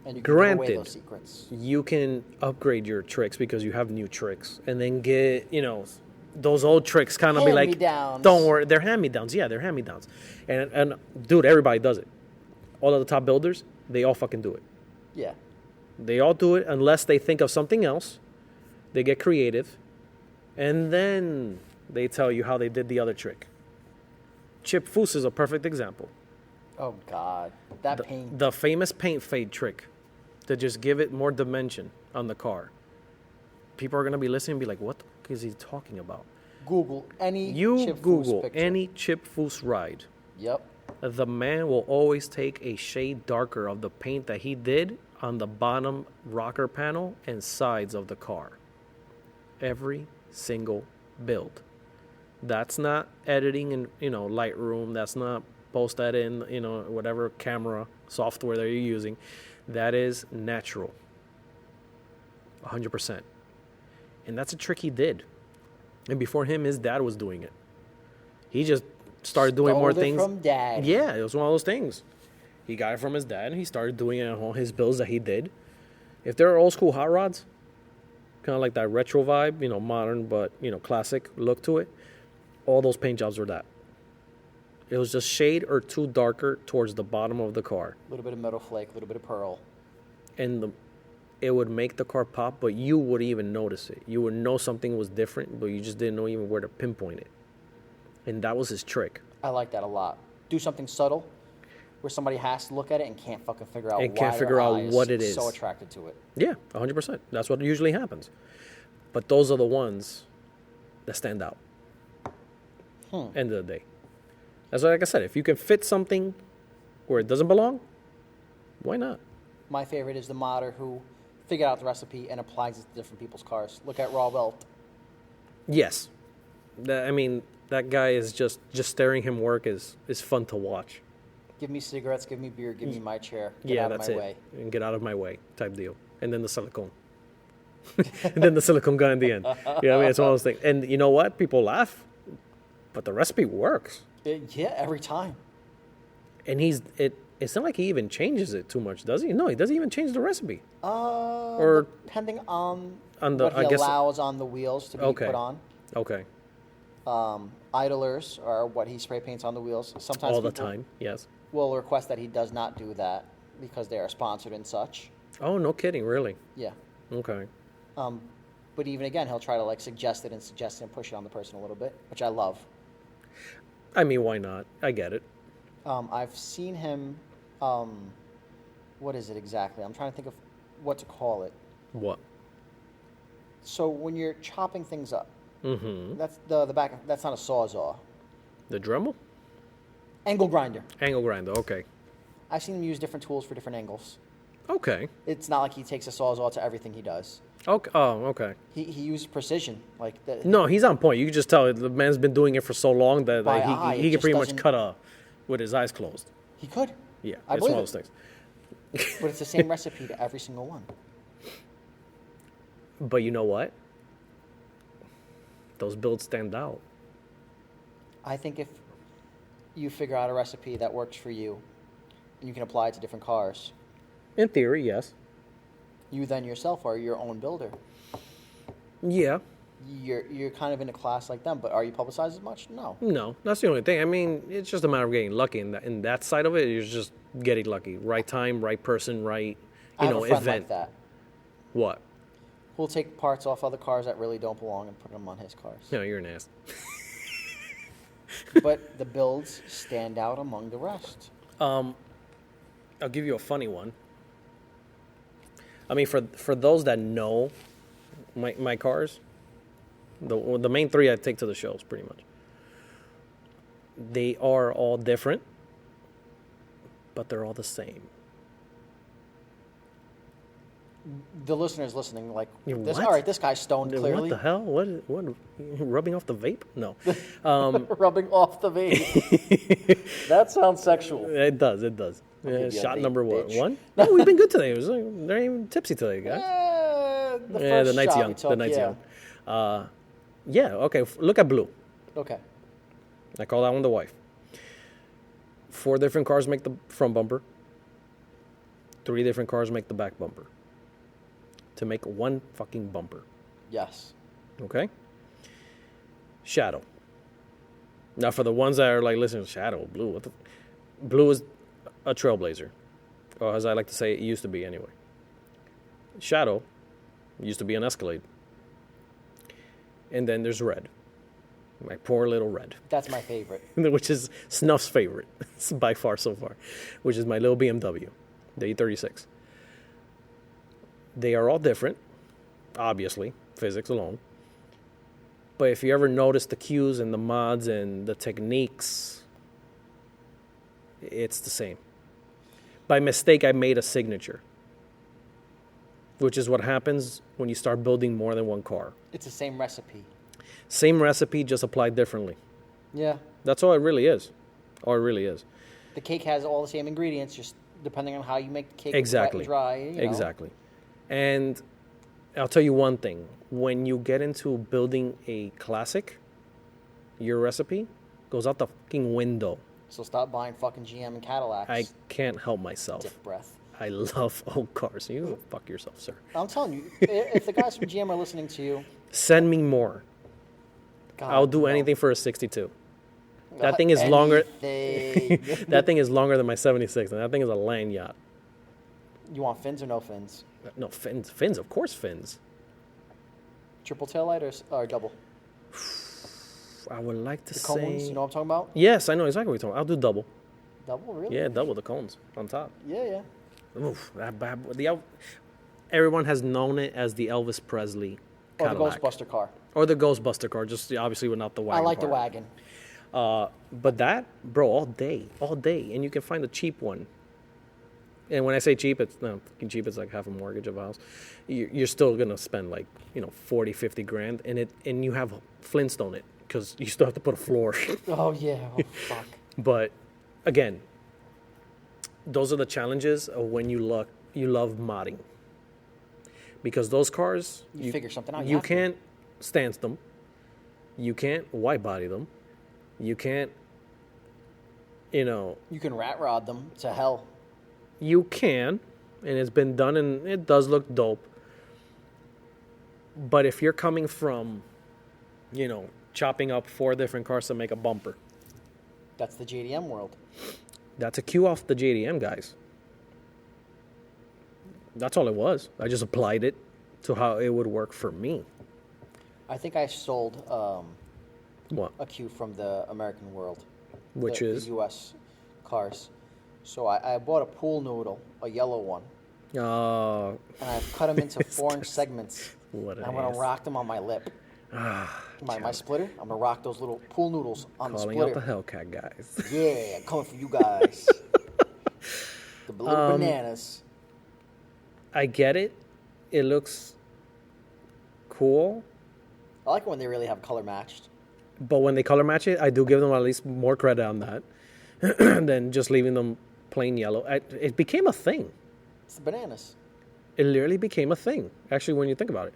And you can give away Granted, those secrets. you can upgrade your tricks because you have new tricks, and then get, those old tricks kind of be like, Hand-me-downs. don't worry, they're hand-me-downs. Yeah, they're hand-me-downs. And dude, everybody does it. All of the top builders, they all fucking do it. Yeah. They all do it unless they think of something else. They get creative, and then they tell you how they did the other trick. Chip Foose is a perfect example. Oh, God. That paint. The famous paint fade trick to just give it more dimension on the car. People are going to be listening and be like, what the fuck is he talking about? Google any You Chip Foose Google picture. any Chip Foose ride. Yep. The man will always take a shade darker of the paint that he did on the bottom rocker panel and sides of the car. Every single build. That's not editing in, Lightroom. That's not post that in, whatever camera software that you're using. That is natural. 100%. And that's a trick he did. And before him, his dad was doing it. He just started doing more things. From dad. Yeah, it was one of those things. He got it from his dad, and he started doing it on all his builds that he did. If there are old school hot rods, kind of like that retro vibe, modern but, classic look to it, all those paint jobs were that. It was just shade or two darker towards the bottom of the car. A little bit of metal flake, a little bit of pearl. And it would make the car pop, but you wouldn't even notice it. You would know something was different, but you just didn't know even where to pinpoint it. And that was his trick. I like that a lot. Do something subtle where somebody has to look at it and can't fucking figure out And why can't figure out what it is. So attracted to it. Yeah, 100%. That's what usually happens. But those are the ones that stand out. End of the day. That's like I said. If you can fit something where it doesn't belong, why not? My favorite is the modder who figured out the recipe and applies it to different people's cars. Look at Raw Welt. Yes. That guy is just staring him work is fun to watch. Give me cigarettes, give me beer, give me my chair. Get Yeah, out that's of my it. way. And get out of my way type deal. And then the silicone. And then the silicone guy in the end. It's one of those things. And you know what? People laugh, but the recipe works. Yeah, every time. And it's not like he even changes it too much, does he? No, he doesn't even change the recipe. Or depending on the, what I he guess, allows on the wheels to be Okay. put on. Okay. Idlers are what he spray paints on the wheels. Sometimes All the people time, yes. will request that he does not do that because they are sponsored and such. Oh, no kidding, really? Yeah. Okay. But even again, he'll try to suggest it and push it on the person a little bit, which I love. Why not? I get it. I've seen him. What is it exactly? I'm trying to think of what to call it. What? So when you're chopping things up, Mm-hmm. that's the back. That's not a sawzall. The Dremel? Angle grinder. Angle grinder, okay. I've seen him use different tools for different angles. Okay. It's not like he takes a sawzall to everything he does. Okay. Oh, okay. He uses precision. No, he's on point. You can just tell the man's been doing it for so long that By eye, he it can just pretty much doesn't- cut with his eyes closed. He could. Yeah, I it's one believe of those it. things. But it's the same recipe to every single one. But you know what? Those builds stand out. I think if you figure out a recipe that works for you, and you can apply it to different cars, In theory, yes. you then yourself are your own builder. Yeah. You're kind of in a class like them, but are you publicized as much? No. No, that's the only thing. It's just a matter of getting lucky. In that side of it, you're just getting lucky. Right time, right person, right, I have a friend event. like that. What? Who'll take parts off other cars that really don't belong and put them on his cars. No, you're an ass. But the builds stand out among the rest. I'll give you a funny one. For those that know my cars, the main three I take to the shows, pretty much. They are all different, but they're all the same. The listeners listening, like, You this, what? all right, this guy's stoned clearly. What the hell? What? Rubbing off the vape? No. Rubbing off the vape. That sounds sexual. It does. give you a Shot vape, number what? bitch. 1? No, we've been good today. It was they're even tipsy today, guys. The Yeah, the first night's shot young. we took, The night's yeah. young. Yeah, okay. Look at blue. Okay. I call that one the wife. 4 different cars make the front bumper. 3 different cars make the back bumper. To make one fucking bumper. Yes. Okay? Shadow. Now, for the ones that are like, listen, Shadow, Blue. Blue is a trailblazer. Or as I like to say, it used to be anyway. Shadow used to be an Escalade. And then there's red. My poor little red. That's my favorite. Which is Snuff's favorite by far so far. Which is my little BMW, the E36. They are all different, obviously, physics alone. But if you ever notice the cues and the mods and the techniques, it's the same. By mistake, I made a signature, which is what happens when you start building more than one car. It's the same recipe. Same recipe, just applied differently. Yeah. That's all it really is. All it really is. The cake has all the same ingredients, just depending on how you make the cake. Exactly. Wet and dry. You know. Exactly. And I'll tell you one thing. When you get into building a classic, your recipe goes out the fucking window. So stop buying fucking GM and Cadillacs. I can't help myself. Dick breath. I love old cars. You fuck yourself, sir. I'm telling you, if the guys from GM are listening to you, send me more. God, I'll do anything for a 62. That thing is longer. That thing is longer than my 76, and that thing is a land yacht. You want fins or no fins? No, fins. Fins, of course, fins. Triple tail light or double? I would like to The say... cones, you know what I'm talking about? Yes, I know exactly what you're talking about. I'll do double. Double, really? Yeah, double the cones on top. Yeah. Oof, everyone has known it as the Elvis Presley Cadillac. Or the Ghostbuster car. Or the Ghostbuster car, just obviously without the wagon I like part. the wagon. But that, bro, all day. And you can find a cheap one. And when I say cheap, it's not fucking cheap. It's like half a mortgage of a house. You're still gonna spend like 40, 50 grand, and you have Flintstone it because you still have to put a floor. Oh yeah, fuck. But again, those are the challenges of when you love modding, because those cars you figure something out. You can't stance them, you can't white body them, you can't, You can rat rod them to hell. You can, and it's been done, and it does look dope. But if you're coming from, chopping up 4 different cars to make a bumper, that's the JDM world. That's a cue off the JDM guys. That's all it was. I just applied it to how it would work for me. I think I sold What? a cue from the American world. Which is? The U.S. cars. So I bought a pool noodle, a yellow one. Oh. And I've cut them into 4-inch segments. What an I'm going ass. to rock them on my lip. My splitter, I'm going to rock those little pool noodles on the Calling splitter. out the Hellcat guys. Yeah, coming for you guys. The little bananas. I get it. It looks cool. I like it when they really have color matched. But when they color match it, I do give them at least more credit on that than just leaving them plain yellow. It became a thing. It's the bananas. It literally became a thing, actually, when you think about it.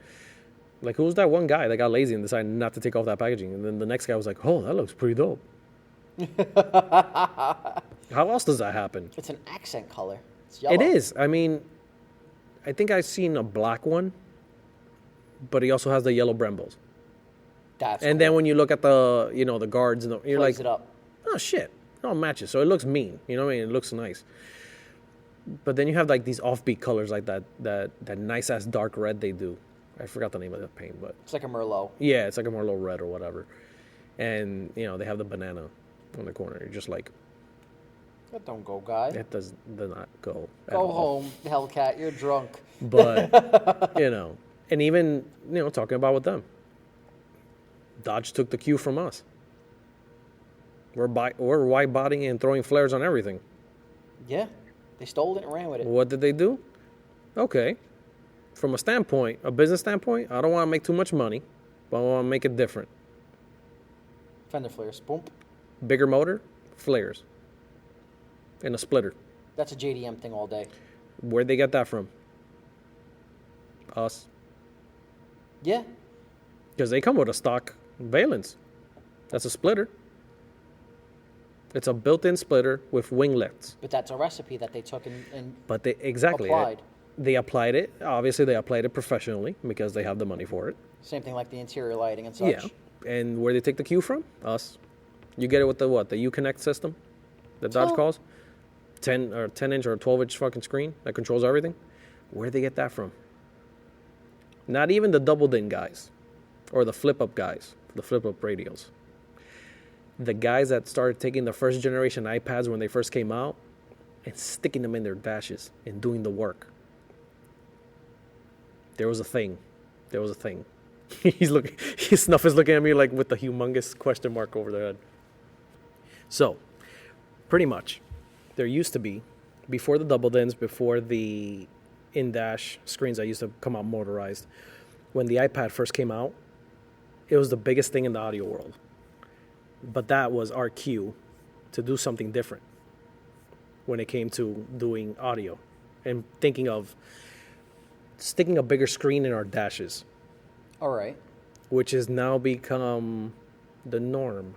Like, who was that one guy that got lazy and decided not to take off that packaging? And then the next guy was like, oh, that looks pretty dope. How else does that happen? It's an accent color. It's yellow. It is. I mean, I think I've seen a black one, but he also has the yellow Brembos. That's And then when you look at the, the guards, and you're Plays like, it up. oh, shit. It all matches. So it looks mean. You know what I mean? It looks nice. But then you have, like, these offbeat colors like that nice-ass dark red they do. I forgot the name of the paint, but... It's like a Merlot. Yeah, it's like a Merlot red or whatever. And, they have the banana on the corner. You're just like... That don't go, guy. It does not go at Go all. home, Hellcat. You're drunk. But, and even, talking about with them. Dodge took the cue from us. We're wide bodying and throwing flares on everything. Yeah. They stole it and ran with it. What did they do? Okay. From a business standpoint, I don't want to make too much money, but I want to make it different. Fender flares. Boom. Bigger motor, flares. And a splitter. That's a JDM thing all day. Where'd they get that from? Us. Yeah. Because they come with a stock valence. That's a splitter. It's a built-in splitter with winglets. But that's a recipe that they took and But they exactly applied. They applied it. Obviously, they applied it professionally because they have the money for it. Same thing like the interior lighting and such. Yeah. And where they take the cue from? Us. You get it with the what? The Uconnect system that Dodge calls? 10-inch or 12-inch fucking screen that controls everything. Where'd they get that from? Not even the double din guys or the flip-up guys, the flip-up radios. The guys that started taking the first generation iPads when they first came out and sticking them in their dashes and doing the work. There was a thing. Snuff is looking at me like with the humongous question mark over their head. So, pretty much, there used to be, before the double dins, before the in-dash screens that used to come out motorized, when the iPad first came out, it was the biggest thing in the audio world. But that was our cue to do something different when it came to doing audio and thinking of sticking a bigger screen in our dashes. All right. Which has now become the norm.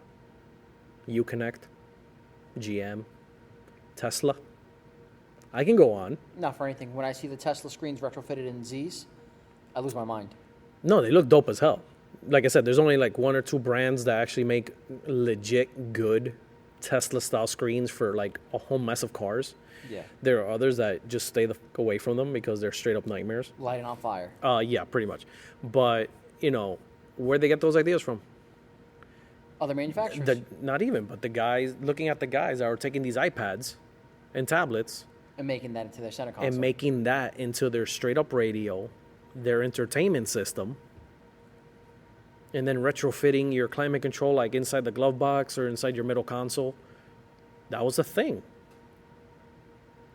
Uconnect, GM, Tesla. I can go on. Not for anything. When I see the Tesla screens retrofitted in Zs, I lose my mind. No, they look dope as hell. Like I said, there's only like 1 or 2 brands that actually make legit good Tesla-style screens for like a whole mess of cars. Yeah. There are others that just stay away from them because they're straight up nightmares. Lighting on fire. Yeah, pretty much. But, where'd they get those ideas from? Other manufacturers. Not even, but the guys, looking at the guys that are taking these iPads and tablets. And making that into their center console. And making that into their straight up radio, their entertainment system. And then retrofitting your climate control like inside the glove box or inside your middle console. That was a thing.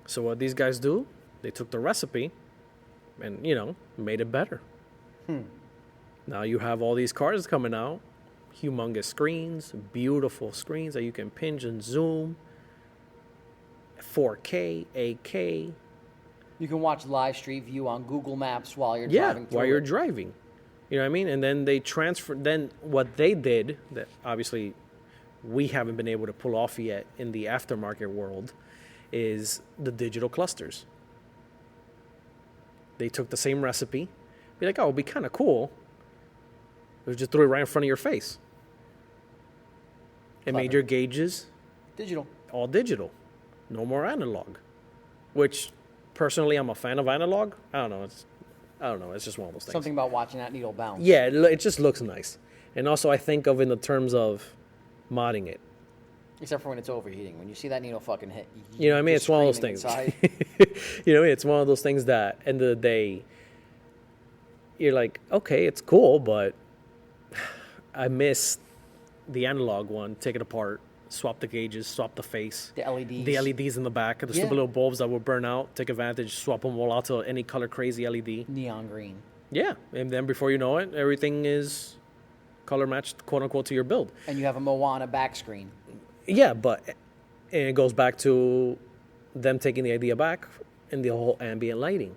So what these guys do, they took the recipe and, made it better. Now you have all these cars coming out, humongous screens, beautiful screens that you can pinch and zoom, 4K, 8K. You can watch live street view on Google Maps while you're driving through while you're driving. You know what I mean? And then they transferred, then what they did, that obviously we haven't been able to pull off yet in the aftermarket world, is the digital clusters. They took the same recipe, be like, oh, it'd be kind of cool. They just threw it right in front of your face. It made your gauges digital. All digital. No more analog. Which, personally, I'm a fan of analog. I don't know. It's just one of those things. Something about watching that needle bounce. Yeah, it just looks nice. And also, I think of in the terms of modding it. Except for when it's overheating. When you see that needle fucking hit. You know what I mean? It's one of those things. It's one of those things that, end of the day, you're like, okay, it's cool, but I miss the analog one. Take it apart, swap the gauges, swap the face. The LEDs. The LEDs in the back, the stupid little bulbs that would burn out. Take advantage, swap them all out to any color crazy LED. Neon green. Yeah, and then before you know it, everything is color matched, quote unquote, to your build. And you have a Moana back screen. Yeah, and it goes back to them taking the idea back and the whole ambient lighting.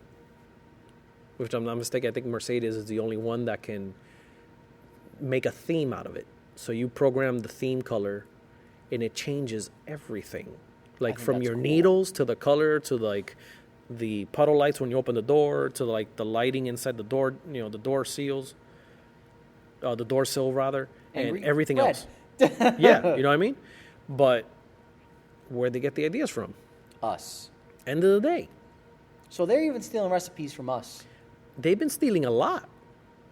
Which I'm not mistaken, I think Mercedes is the only one that can make a theme out of it. So you program the theme color and it changes everything. Like from your needles to the color to like the puddle lights when you open the door to like the lighting inside the door, the door seals, the door sill rather, and everything else. Yeah, you know what I mean? But where'd they get the ideas from? Us. End of the day. So they're even stealing recipes from us. They've been stealing a lot.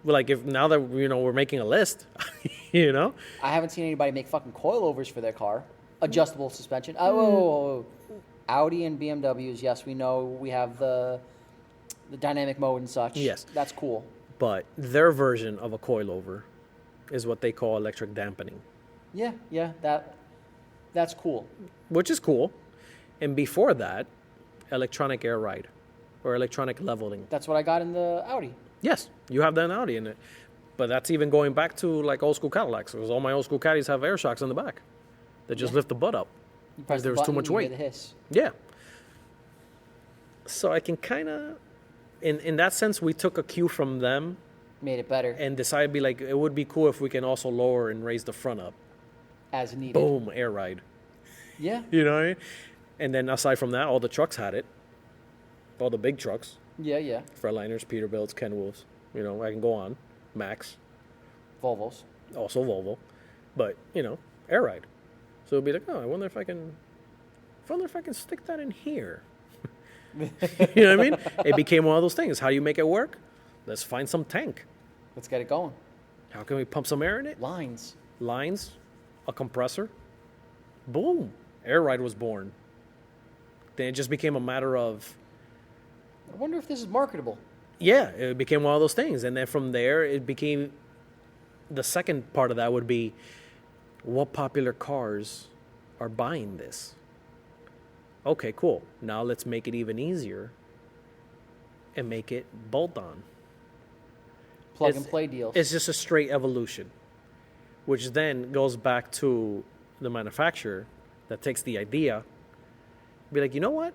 Like if now that we're making a list, I haven't seen anybody make fucking coilovers for their car. Adjustable suspension. Whoa. Audi and BMWs, yes, we know we have the dynamic mode and such. Yes. That's cool. But their version of a coilover is what they call electric dampening. Yeah, that's cool. Which is cool. And before that, electronic air ride or electronic leveling. That's what I got in the Audi. Yes, you have that in Audi in it. But that's even going back to like old school Cadillacs, because all my old school Caddies have air shocks in the back that just lift the butt up. Because there was too much weight. You hear the hiss. Yeah. So I can kind of, in that sense, we took a cue from them. Made it better. And decided to be like, it would be cool if we can also lower and raise the front up. As needed. Boom, air ride. Yeah. You know what I mean? And then aside from that, all the trucks had it. All the big trucks. Yeah, yeah. Fredliners, Peterbilts, Kenwolves. You know, I can go on. Max. Volvos. Also Volvo. But, you know, air ride. So it'll be like, oh, I wonder if I can stick that in here. You know what I mean? It became one of those things. How do you make it work? Let's find some tank. Let's get it going. How can we pump some air in it? Lines. A compressor. Boom. Air ride was born. Then it just became a matter of, I wonder if this is marketable. yeah, it became one of those things. And then from there, it became, the second part of that would be, what popular cars are buying this? Okay, cool. Now let's make it even easier and make it bolt-on. Plug and play deals. It's just a straight evolution, which then goes back to the manufacturer that takes the idea, be like, you know what?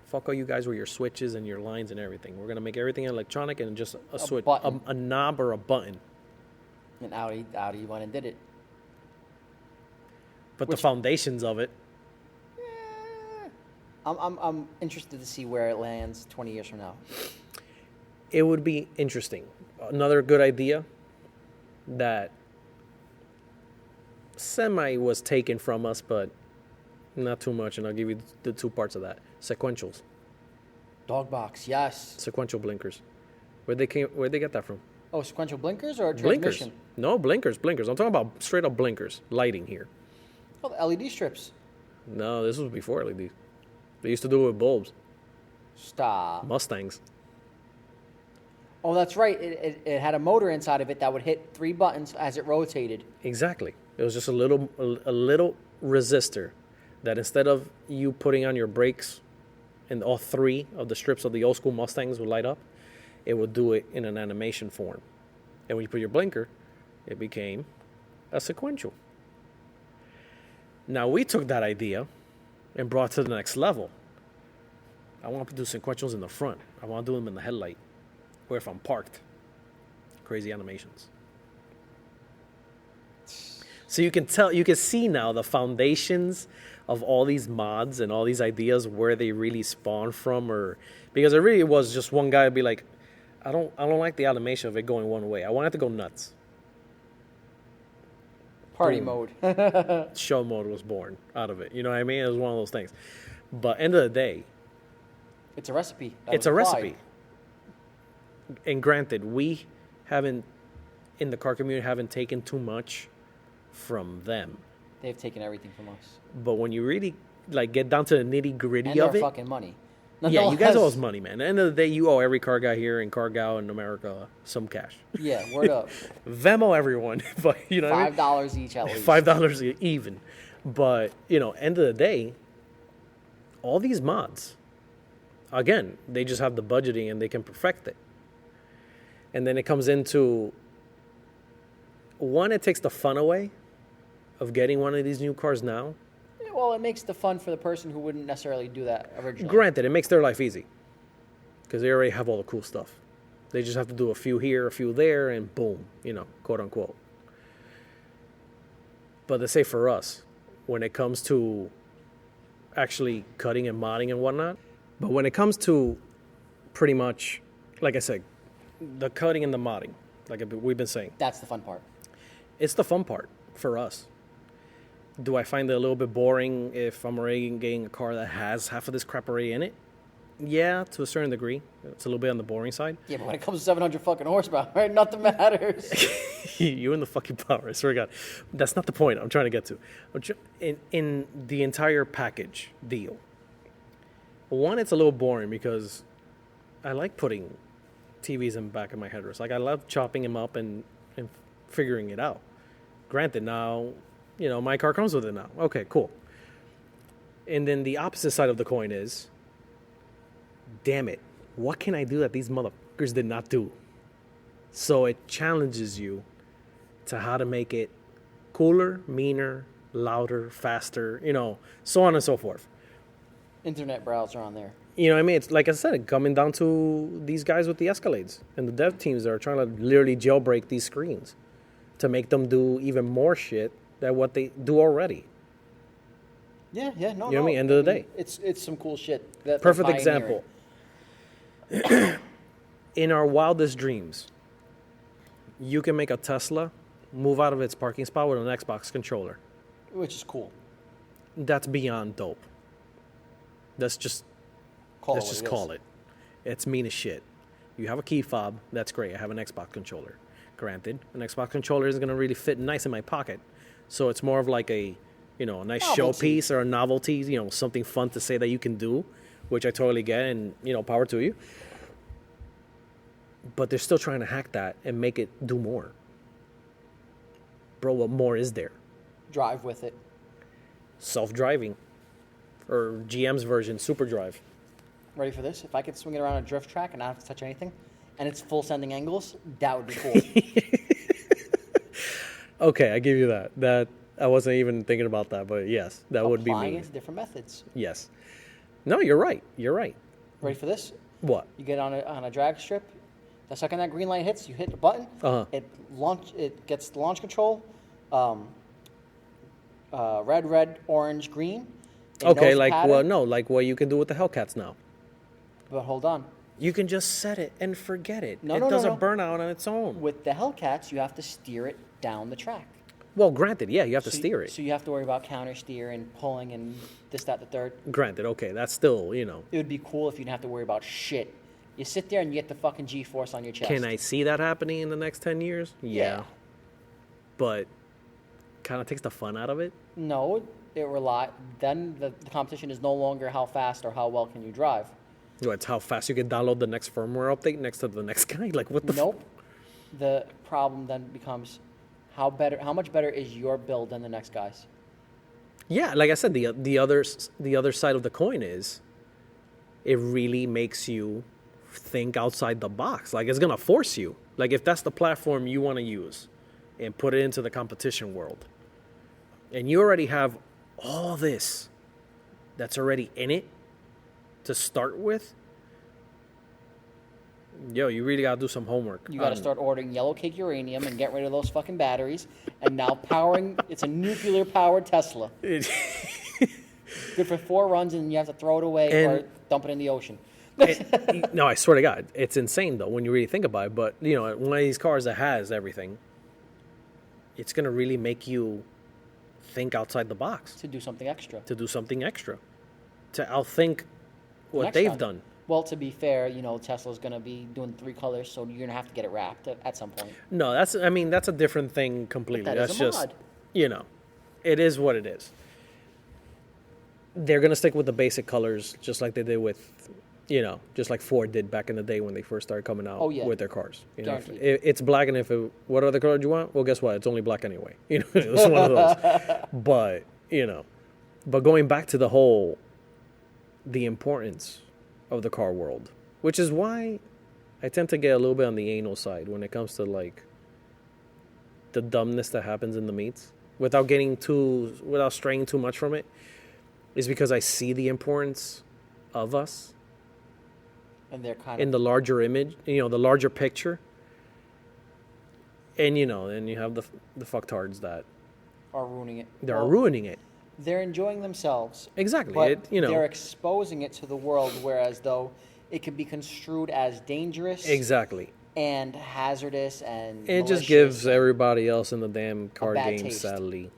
Fuck all you guys with your switches and your lines and everything. We're going to make everything electronic and just a switch, a knob or a button. And Audi went and did it. But the foundations of it, I'm interested to see where it lands 20 years from now. it would be interesting. Another good idea that semi was taken from us, but not too much, and I'll give you the two parts of that. Sequentials. Dog box, yes. Sequential blinkers. Where'd they get that from? Oh, sequential blinkers or Blinkers. transmission? No, blinkers. I'm talking about straight up blinkers. Lighting here. Oh, the LED strips. No, this was before LED. They used to do it with bulbs. Stop. Mustangs. Oh, that's right. It had a motor inside of it that would hit 3 buttons as it rotated. Exactly. It was just a little resistor that instead of you putting on your brakes and all 3 of the strips of the old school Mustangs would light up, it would do it in an animation form. And when you put your blinker, it became a sequential. Now we took that idea and brought it to the next level. I want to do sequentials in the front. I want to do them in the headlight, or if I'm parked. Crazy animations. So you can see now the foundations of all these mods and all these ideas, where they really spawn from, or because it really was just one guy would be like, I don't like the animation of it going one way. I want it to go nuts. Party Boom. mode. Show mode was born out of it. You know what I mean? It was one of those things. But end of the day, It's a recipe. it's a recipe. And granted, we haven't, in the car community, haven't taken too much from them. They've taken everything from us. But when you really get down to the nitty gritty And of their it, fucking money. yeah, you guys owe us money, man. At the end of the day, you owe every car guy here and car gal in America some cash. Yeah, word up. Venmo everyone, but you know, what I mean? $5 each at least. $5 even. But end of the day, all these mods, again, they just have the budgeting and they can perfect it. And then it comes into, one, it takes the fun away of getting one of these new cars now. Well, it makes the fun for the person who wouldn't necessarily do that originally. Granted, it makes their life easy because they already have all the cool stuff. They just have to do a few here, a few there, and boom, quote unquote. But let's say for us, when it comes to actually cutting and modding and whatnot, but when it comes to pretty much, like I said, the cutting and the modding, like we've been saying, That's the fun part. it's the fun part for us. Do I find it a little bit boring if I'm already getting a car that has half of this crap already in it? Yeah, to a certain degree. It's a little bit on the boring side. Yeah, but when it comes to 700 fucking horsepower, right? Nothing matters. You and the fucking power, I swear to God. That's not the point I'm trying to get to. In the entire package deal, one, it's a little boring because I like putting TVs in the back of my headrest. Like, I love chopping them up and figuring it out. Granted, now, my car comes with it now. Okay, cool. And then the opposite side of the coin is, damn it, what can I do that these motherfuckers did not do? So it challenges you to how to make it cooler, meaner, louder, faster, so on and so forth. Internet browser on there. You know what I mean? It's like I said, coming down to these guys with the Escalades and the dev teams that are trying to literally jailbreak these screens to make them do even more shit than what they do already. Yeah, no, You know what I mean? End of the day. It's some cool shit. That's Perfect pioneering. example. In our wildest dreams, you can make a Tesla move out of its parking spot with an Xbox controller. Which is cool. That's beyond dope. Let's just Call it. It's mean as shit. You have a key fob. That's great. I have an Xbox controller. Granted, an Xbox controller isn't going to really fit nice in my pocket. So it's more of like a nice Novelty. showpiece or a novelty, something fun to say that you can do, which I totally get, and, power to you. But they're still trying to hack that and make it do more. Bro, what more is there? Drive with it. Self-driving. Or GM's version, Super Drive. Ready for this? If I could swing it around a drift track and not have to touch anything, and it's full sending angles, that would be cool. Okay, I give you that. That I wasn't even thinking about that, but yes, that would be Applying me. it to different methods. Yes. No, you're right. Ready for this? What? You get on a drag strip. The second that green light hits, you hit the button. Uh-huh. It gets the launch control. Red, orange, green. It Okay, knows pattern. like what you can do with the Hellcats now. But hold on. You can just set it and forget it. No, it no, does no, a burnout on its own. With the Hellcats, you have to steer it down the track. Well, granted, yeah, you have to So steer it. So you have to worry about counter steer and pulling and this, that, the third. Granted, okay, that's still, It would be cool if you didn't have to worry about shit. You sit there and you get the fucking G-force on your chest. Can I see that happening in the next 10 years? Yeah. But kind of takes the fun out of it. No, then the competition is no longer how fast or how well can you drive. It's how fast you can download the next firmware update next to the next guy. Like, what the Nope. The problem then becomes how much better is your build than the next guy's? Yeah, like I said, the other side of the coin is it really makes you think outside the box. Like, it's gonna force you. Like, if that's the platform you want to use and put it into the competition world, and you already have all this that's already in it to start with, you really gotta do some homework. You got to start ordering yellow cake uranium and get rid of those fucking batteries. And now it's a nuclear powered Tesla. Good for 4 runs, and you have to throw it away or dump it in the ocean. No, I swear to God, it's insane though when you really think about it. But one of these cars that has everything, it's gonna really make you think outside the box To do something extra. to outthink what Next they've time. done. Well, to be fair, Tesla's going to be doing 3 colors, so you're going to have to get it wrapped at some point. No, that's a different thing completely. But that That's is a just mod. it is what it is. They're gonna stick with the basic colors, just like they did with, just like Ford did back in the day when they first started coming out with their cars. Guaranteed. It's black, and what other color do you want? Well, guess what? It's only black anyway. It was one of those. But going back to the importance of the car world, which is why I tend to get a little bit on the anal side when it comes to like the dumbness that happens in the meets, without straying too much from it, is because I see the importance of us And they're kind in the larger image, the larger picture. And then you have the fucktards that are ruining it. are ruining it. They're enjoying themselves. Exactly. But they're exposing it to the world, whereas though it could be construed as dangerous Exactly. and hazardous and It just malicious gives and- everybody else in the damn card bad game, taste. sadly,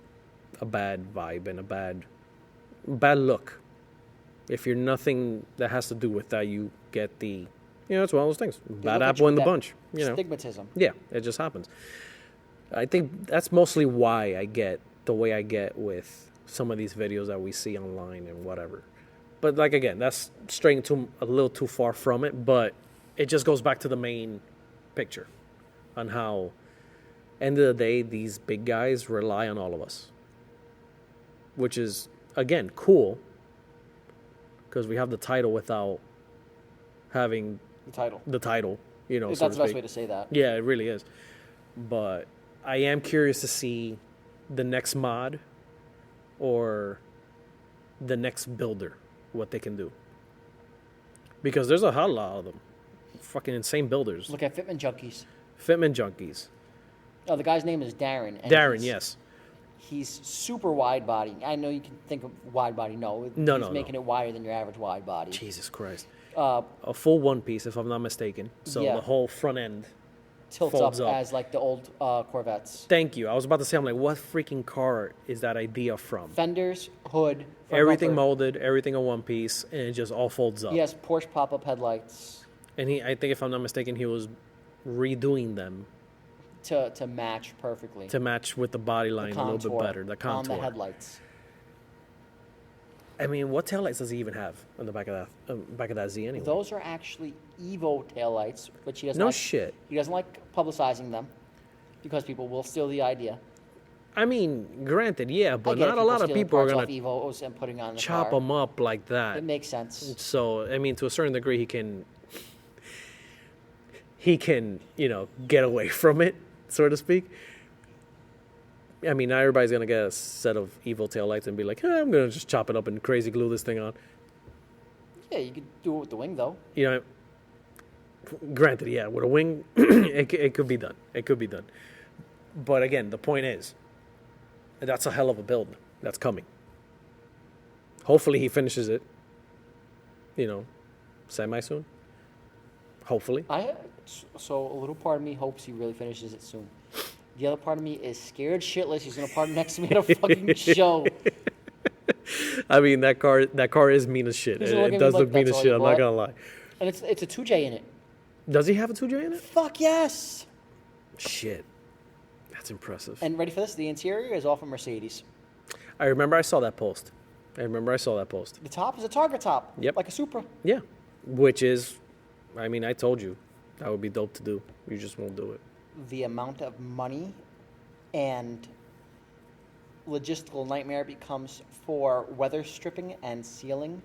a bad vibe and a bad look. If you're nothing that has to do with that, you get the, it's one of those things. They Bad look at apple you in the with bunch. that stigmatism. Yeah, it just happens. I think that's mostly why I get the way I get with some of these videos that we see online and whatever. But like, again, that's straying a little too far from it, but it just goes back to the main picture on how, end of the day, these big guys rely on all of us. Which is, again, cool, because we have the title without having The title. That's That's the best way to say that. Yeah, it really is. But I am curious to see the next mod or the next builder, what they can do. Because there's a hell lot of them. Fucking insane builders. Look at Fitment Junkies. Fitment junkies. Oh, the guy's name is Darren. And Darren, he's yes. He's super wide body. I know you can think of wide body. No, he's making it wider than your average wide body. Jesus Christ. A full one piece, if I'm not mistaken. So the whole front end tilts up as like the old Corvettes. Thank you. I was about to say, I'm like, what freaking car is that idea from? Fenders, hood, everything bumper. molded, everything in one piece, and it just all folds up. He has Porsche pop-up headlights. And I think if I'm not mistaken, he was redoing them to match perfectly. To match with the body line a little bit better. The contour. On the headlights. I mean, what taillights does he even have on the back of that Z anyway? Those are actually Evo taillights, which he doesn't No like. shit. He doesn't like publicizing them because people will steal the idea. I mean, granted, yeah, but not a lot of people are going to Evos and putting on the chop car. them up like that. It makes sense. So, I mean, to a certain degree, he can, get away from it, so to speak. I mean, not everybody's going to get a set of Evo taillights and be like, I'm going to just chop it up and crazy glue this thing on. Yeah, you could do it with the wing, though. Granted, yeah, with a wing, it could be done. It could be done. But again, the point is, that's a hell of a build that's coming. Hopefully he finishes it, semi-soon. Hopefully. So a little part of me hopes he really finishes it soon. The other part of me is scared shitless he's going to park next to me at a fucking show. I mean, that car is mean as shit. It does look mean as shit, I'm not going to lie. And it's a 2J in it. Does he have a 2J in it? Fuck yes. Shit. That's impressive. And ready for this? The interior is all from Mercedes. I remember I saw that post. The top is a Targa top. Yep. Like a Supra. Yeah. Which is, I mean, I told you that would be dope to do. You just won't do it. The amount of money and logistical nightmare it becomes for weather stripping and sealing.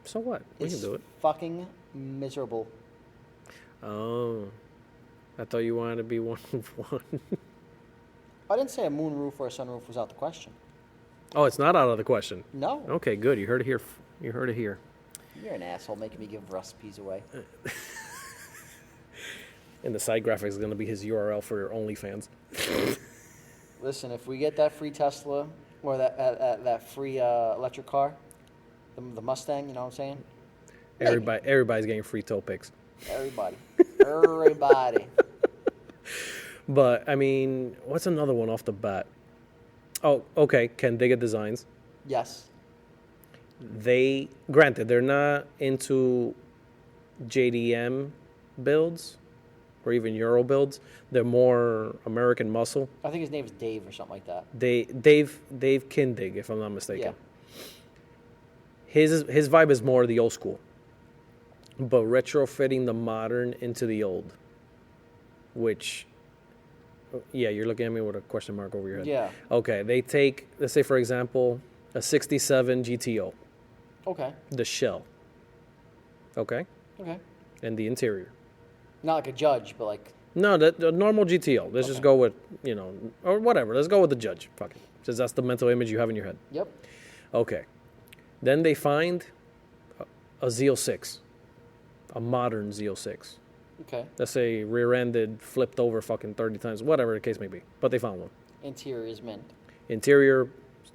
So what? We can do it. Fucking miserable. Oh. I thought you wanted to be one of one. I didn't say a moonroof or a sunroof was out the question. Oh, it's not out of the question. No. Okay, good. You heard it here. You're an asshole making me give recipes away. And the side graphic is going to be his URL for your OnlyFans. Listen, if we get that free Tesla or that free electric car, the Mustang, you know what I'm saying? Everybody's getting free toe pics. Everybody. But, I mean, what's another one off the bat? Oh, okay, Kindigit Designs. Yes. Granted, they're not into JDM builds or even Euro builds. They're more American muscle. I think his name is Dave or something like that. Dave Kindig, if I'm not mistaken. Yeah. His vibe is more the old school, but retrofitting the modern into the old, which, yeah, you're looking at me with a question mark over your head. Yeah. Okay, they take, let's say, for example, a 67 GTO. Okay. The shell. Okay? Okay. And the interior. Not like a Judge, but like... No, the normal GTO. Let's just go with, or whatever. Let's go with the Judge. Fuck it. Because that's the mental image you have in your head. Yep. Okay. Then they find a Z06. A modern Z06. Okay. Let's say rear-ended, flipped over fucking 30 times, whatever the case may be. But they found one. Interior is mint. Interior,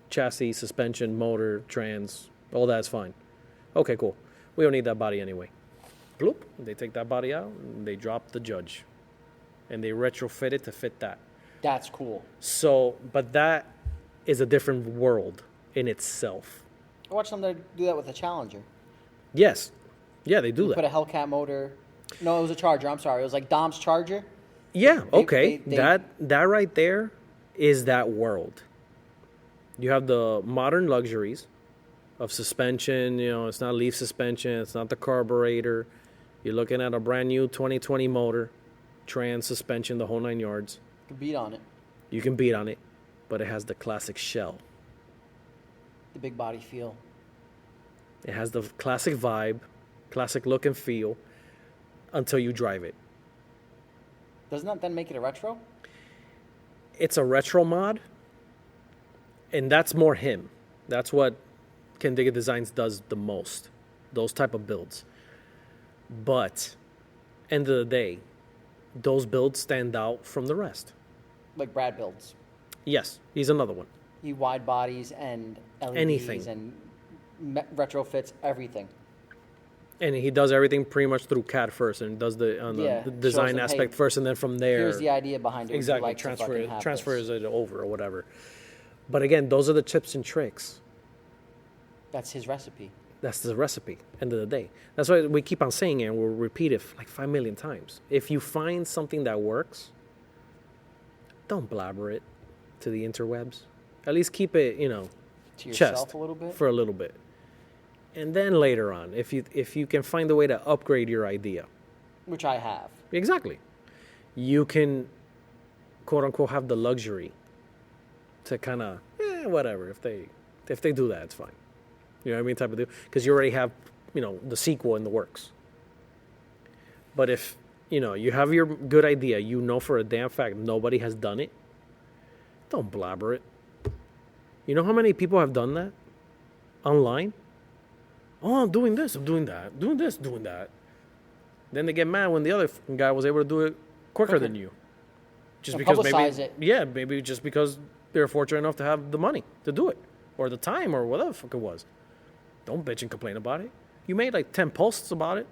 chassis, suspension, motor, trans, all that's fine. Okay, cool. We don't need that body anyway. Bloop. They take that body out, and they drop the Judge. And they retrofit it to fit that. That's cool. So, but that is a different world in itself. I watched them do that with the Challenger. Yes. Yeah, they do that. Put a Hellcat motor. No, it was a Charger. I'm sorry. It was like Dom's Charger. Yeah, okay. That right there is that world. You have the modern luxuries of suspension. It's not leaf suspension. It's not the carburetor. You're looking at a brand new 2020 motor, trans suspension, the whole 9 yards. You can beat on it. You can beat on it, but it has the classic shell. The big body feel. It has the classic vibe, classic look and feel until you drive it. Doesn't that then make it a retro? It's a retro mod, and that's more him. That's what Kindigit Designs does the most, those type of builds. But, end of the day, those builds stand out from the rest. Like Brad builds. Yes, he's another one. He wide bodies and LEDs Anything. and retrofits everything. And he does everything pretty much through CAD first, and does the design shows them, aspect hey, first, and then from there, Here's the idea behind it. Would you exactly like to fucking have transfers this? it over or whatever. But again, those are the tips and tricks. That's his recipe. That's the recipe. End of the day. That's why we keep on saying it, and we'll repeat it like 5 million times. If you find something that works, don't blabber it to the interwebs. At least keep it, To yourself chest a little bit. for a little bit. And then later on, if you can find a way to upgrade your idea, Which I have. exactly, you can, quote unquote, have the luxury to kind of whatever. If they do that, it's fine. You know what I mean, type of deal. Because you already have the sequel in the works. But if you have your good idea, for a damn fact nobody has done it, don't blabber it. You know how many people have done that online? Oh, I'm doing this, I'm doing that, doing this, doing that. Then they get mad when the other guy was able to do it quicker than you. Just And because publicize it. Yeah, maybe just because they're fortunate enough to have the money to do it, or the time, or whatever the fuck it was. Don't bitch and complain about it. You made like 10 posts about it.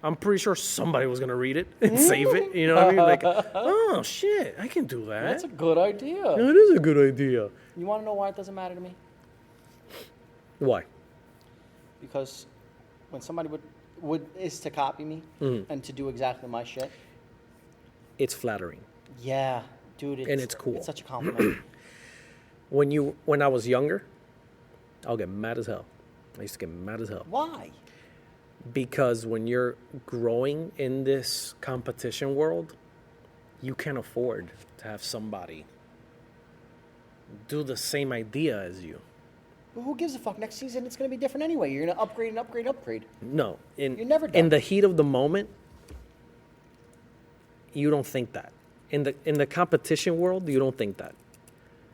I'm pretty sure somebody was gonna read it and save it. You know what I mean? Like, oh shit, I can do that. That's a good idea. That is a good idea. You want to know why it doesn't matter to me? Why? Because when somebody is to copy me and to do exactly my shit, It's flattering. yeah, dude, it's cool. It's such a compliment. When I was younger, I'll get mad as hell. I used to get mad as hell. Why? Because when you're growing in this competition world, you can't afford to have somebody do the same idea as you. Well, who gives a fuck? Next season, it's going to be different anyway. You're going to upgrade and upgrade and upgrade. No. You're never done. In the heat of the moment, you don't think that. In the competition world, you don't think that.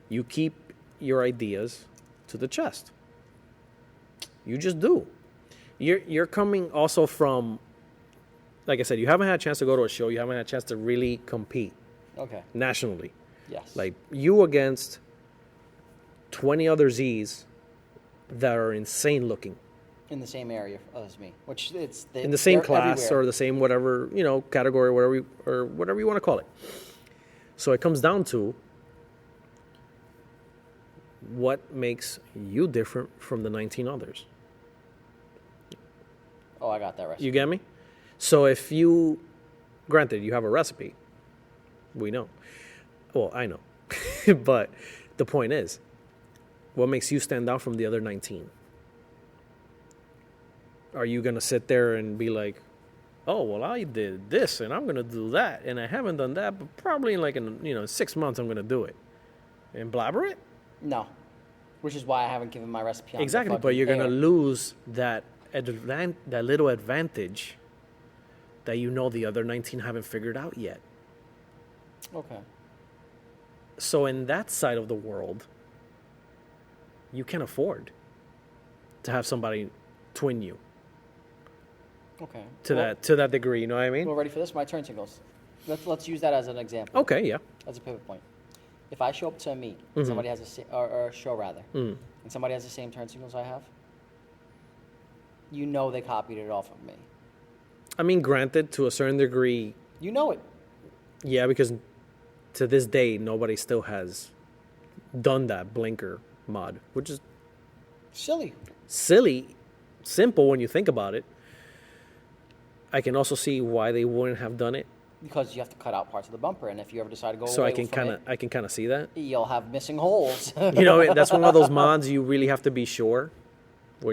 You keep your ideas to the chest. You just do. You're coming also from, like I said, you haven't had a chance to go to a show. You haven't had a chance to really compete Okay. nationally. Yes. Like you against 20 other Zs that are insane looking. In the same area as me, which In the same they're class everywhere. or the same whatever, category, whatever you want to call it. So it comes down to what makes you different from the 19 others. Oh, I got that recipe. You get me? So if you, granted, you have a recipe, we know. Well, I know. But the point is, what makes you stand out from the other 19? Are you going to sit there and be like, oh, well, I did this and I'm going to do that and I haven't done that, but probably in 6 months I'm going to do it and blabber it? No. Which is why I haven't given my recipe on Exactly, the but you're going to air. lose that little advantage that the other 19 haven't figured out yet. Okay. So in that side of the world, you can afford to have somebody twin you Okay. to that degree. You know what I mean? Well, ready for this? My turn signals. Let's use that as an example. Okay, yeah. As a pivot point. If I show up to a meet, Mm-hmm. somebody has or a show rather, and somebody has the same turn signals I have, they copied it off of me. I mean, granted, to a certain degree, You know it. yeah, because to this day, nobody still has done that blinker mod, which is Silly. silly, simple when you think about it. I can also see why they wouldn't have done it. Because you have to cut out parts of the bumper, and if you ever decide to go So away I can kind of see that. you'll have missing holes. That's one of those mods you really have to be sure where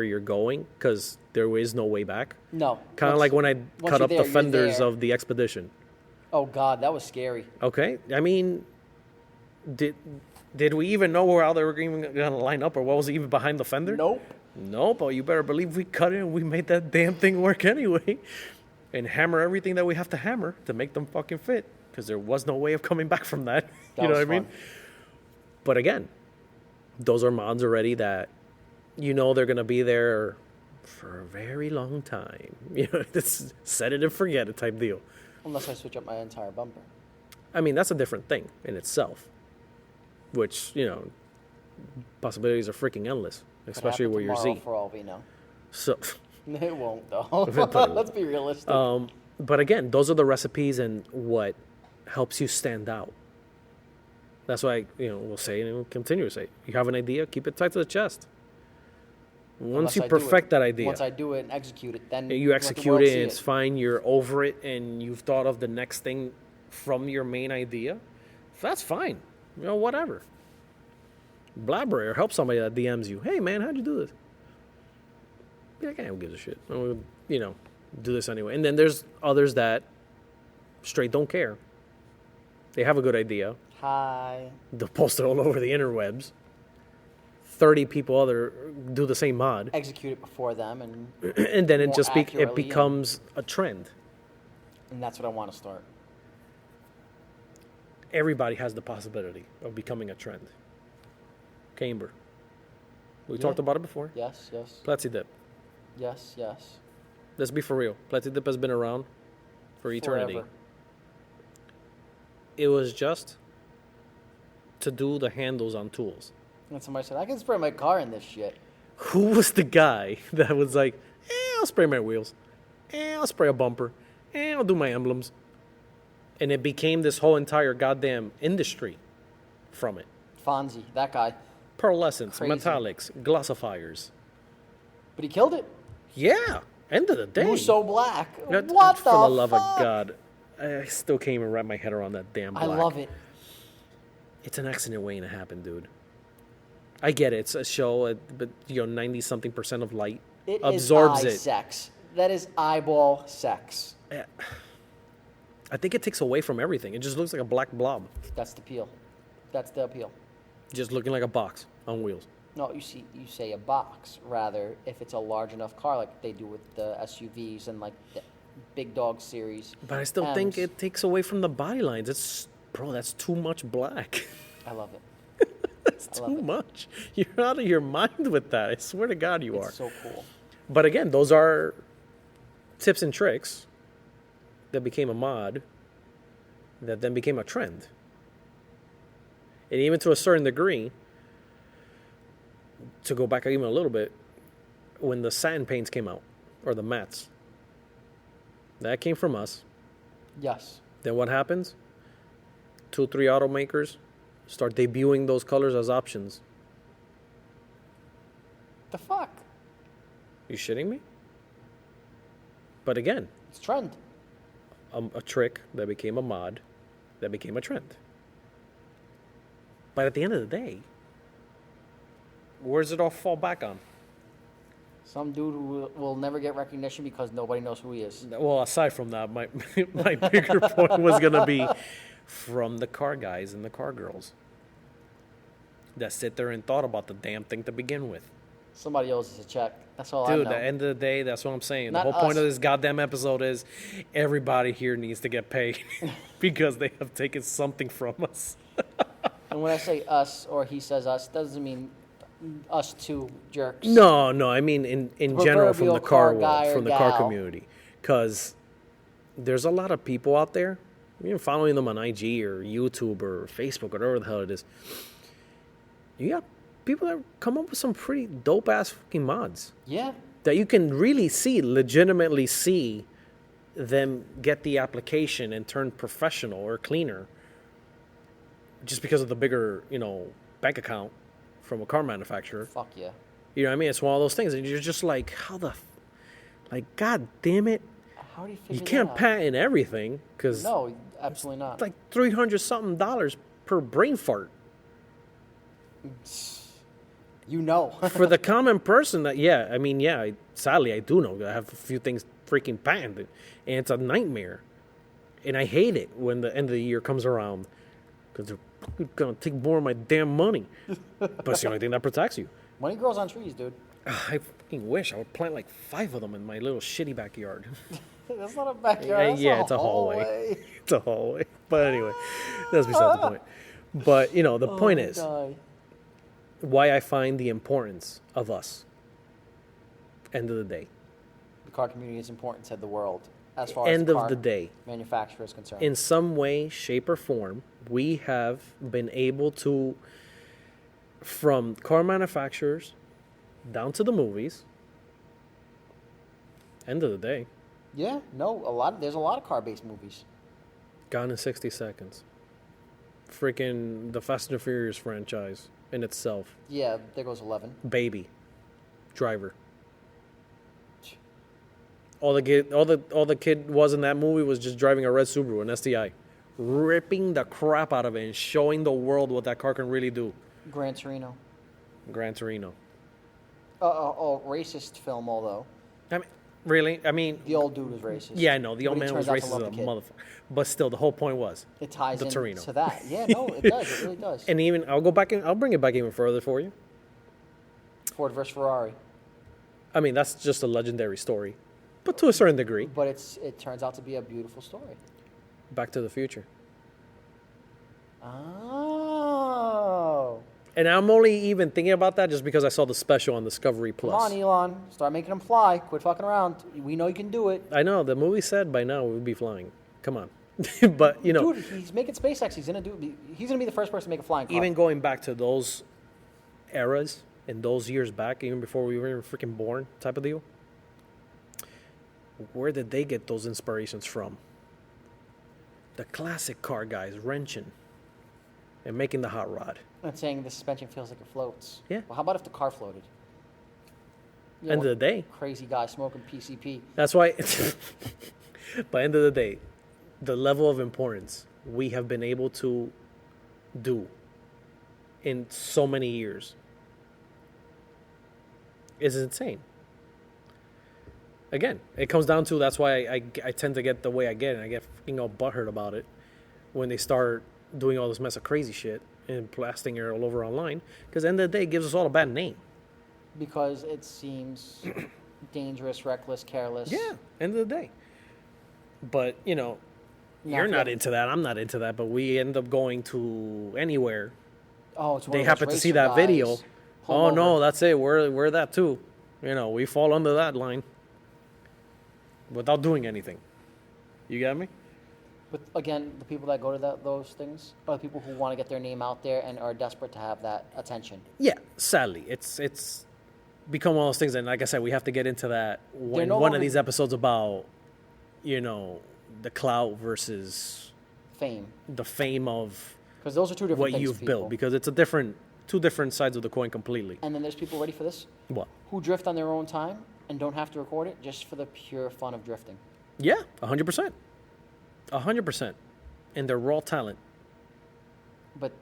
you're going, because there is no way back. No. Kind of like when I cut you're up there, the you're fenders there. of the Expedition. Oh God, that was scary. Okay, I mean, did we even know how they were even going to line up, or what was even behind the fender? Nope. Nope. But you better believe we cut it and we made that damn thing work anyway, and hammer everything that we have to hammer to make them fucking fit, because there was no way of coming back from that. That You know was what I mean? fun. But again, those are mods already that they're going to be there for a very long time. It's set it and forget it type deal. Unless I switch up my entire bumper. I mean, that's a different thing in itself. which, possibilities are freaking endless, especially where you're Z. For all we know. So It won't, though. Let's be realistic. But again, those are the recipes and what helps you stand out. That's why, we'll say and we'll continue to say, you have an idea, keep it tight to the chest. Once you perfect that idea. Once I do it and execute it, then you execute it and it's fine, you're over it, and you've thought of the next thing from your main idea, that's fine. Whatever. Blabber or help somebody that DMs you. Hey, man, how'd you do this? Yeah, who gives a shit? Do this anyway. And then there's others that straight don't care. They have a good idea. Hi. They'll post it all over the interwebs. 30 people do the same mod. Execute it before them, and and then it becomes a trend. And that's what I want to start. Everybody has the possibility of becoming a trend. Camber. We talked about it before. Yes. Plexi dip. Yes. Let's be for real. Plexi dip has been around for eternity. Forever. It was just to do the handles on tools. And somebody said, I can spray my car in this shit. Who was the guy that was like, I'll spray my wheels. I'll spray a bumper. I'll do my emblems. And it became this whole entire goddamn industry from it. Fonzie, that guy. Pearlescence, Crazy. metallics, glossifiers. But he killed it. Yeah. End of the day. Musso Black. What the For the love fuck? of God. I still can't even wrap my head around that damn black. I love it. It's an accident waiting to happen, dude. I get it. It's a show, but 90-something% of light absorbs it. Sex. That is eyeball sex. I think it takes away from everything. It just looks like a black blob. That's the appeal. That's the appeal. Just looking like a box on wheels. No, you say a box. Rather, if it's a large enough car, like they do with the SUVs and like the Big Dog series. But I still think it takes away from the body lines. That's too much black. I love it. That's too much. You're out of your mind with that. I swear to God you are. It's so cool. But again, those are tips and tricks that became a mod that then became a trend. And even to a certain degree, to go back even a little bit, when the satin paints came out, or the mattes, that came from us. Yes. Then what happens? 2, 3 automakers start debuting those colors as options. The fuck? You shitting me? But again, it's trend. A trick that became a mod, that became a trend. But at the end of the day, where does it all fall back on? Some dude who will never get recognition because nobody knows who he is. Well, aside from that, my bigger point was going to be from the car guys and the car girls that sit there and thought about the damn thing to begin with. Somebody owes us a check. That's all I know. Dude, at the end of the day, that's what I'm saying. Not the whole point us. of this goddamn episode is everybody here needs to get paid because they have taken something from us. And when I say us or he says us, doesn't mean us two jerks. No, I mean in general from the car world, from the car gal. community. Because there's a lot of people out there, following them on IG or YouTube or Facebook or whatever the hell it is. You got people that come up with some pretty dope-ass fucking mods. Yeah. That you can really legitimately see them get the application and turn professional or cleaner just because of the bigger, bank account from a car manufacturer. Fuck yeah. You know what I mean? It's one of those things, and you're just like, God damn it. How do you figure You can't that out? patent everything, because No, absolutely not. it's like $300-something per brain fart. For the common person sadly I do know. I have a few things freaking patented, and it's a nightmare. And I hate it when the end of the year comes around, because they're going to take more of my damn money. But it's the only thing that protects you. Money grows on trees, dude. I fucking wish I would plant like 5 of them in my little shitty backyard. That's not a backyard. That's it's a hallway. It's a hallway. But anyway, that's besides the point. But, the point is, why I find the importance of us. End of the day. The car community is important, said the world. as far as end the of car the day, manufacturer is concerned. in some way, shape, or form, we have been able to, from car manufacturers down to the movies, end of the day, Yeah, no, there's a lot of car-based movies. Gone in 60 Seconds. Freaking the Fast and Furious franchise in itself. Yeah, there goes 11. Baby. Driver. All the kid was in that movie was just driving a red Subaru, an STI. Ripping the crap out of it and showing the world what that car can really do. Gran Torino. Gran Torino. Racist film, although. I mean, really? I mean... The old dude was racist. Yeah, I know. The old But he man was turns out to racist love as the a kid. motherfucker. But still, the whole point was... It ties the into Torino. that. Yeah, no, it does. It really does. And even, I'll bring it back even further for you. Ford versus Ferrari. I mean, that's just a legendary story. But to a certain degree. But it turns out to be a beautiful story. Back to the Future. Oh. And I'm only even thinking about that just because I saw the special on Discovery Plus. Come on, Elon. Start making them fly. Quit fucking around. We know you can do it. I know. The movie said by now we would be flying. Come on. But, you know. Dude, he's making SpaceX. He's gonna be the first person to make a flying car. Even going back to those eras and those years back, even before we were even freaking born type of deal, where did they get those inspirations from? The classic car guys wrenching and making the hot rod. And saying the suspension feels like it floats. Yeah. Well, how about if the car floated? You End know, of the day. Crazy guy smoking PCP. That's why, by end of the day, the level of importance we have been able to do in so many years is insane. Again, it comes down to, that's why I tend to get the way I get, and I get all butthurt about it when they start doing all this mess of crazy shit and blasting it all over online, because at the end of the day, it gives us all a bad name. Because it seems dangerous, reckless, careless. Yeah, end of the day. But, you know, you're not into that, I'm not into that, but we end up going to anywhere. Oh, it's one They of those happen to see racer that guys. video. Pull Oh, him no, over. that's it. We're that too. You know, we fall under that line without doing anything. You got me? But again, the people that go to those things are the people who want to get their name out there and are desperate to have that attention. Yeah, sadly, it's become one of those things, and like I said, we have to get into that when no one longer- of these episodes about, you know, the clout versus Fame. the fame of Because those are two different what things. you've to people. built, because it's two different sides of the coin completely. And then there's people ready for this What? who drift on their own time and don't have to record it just for the pure fun of drifting. Yeah, 100%. 100%. And they're raw talent. But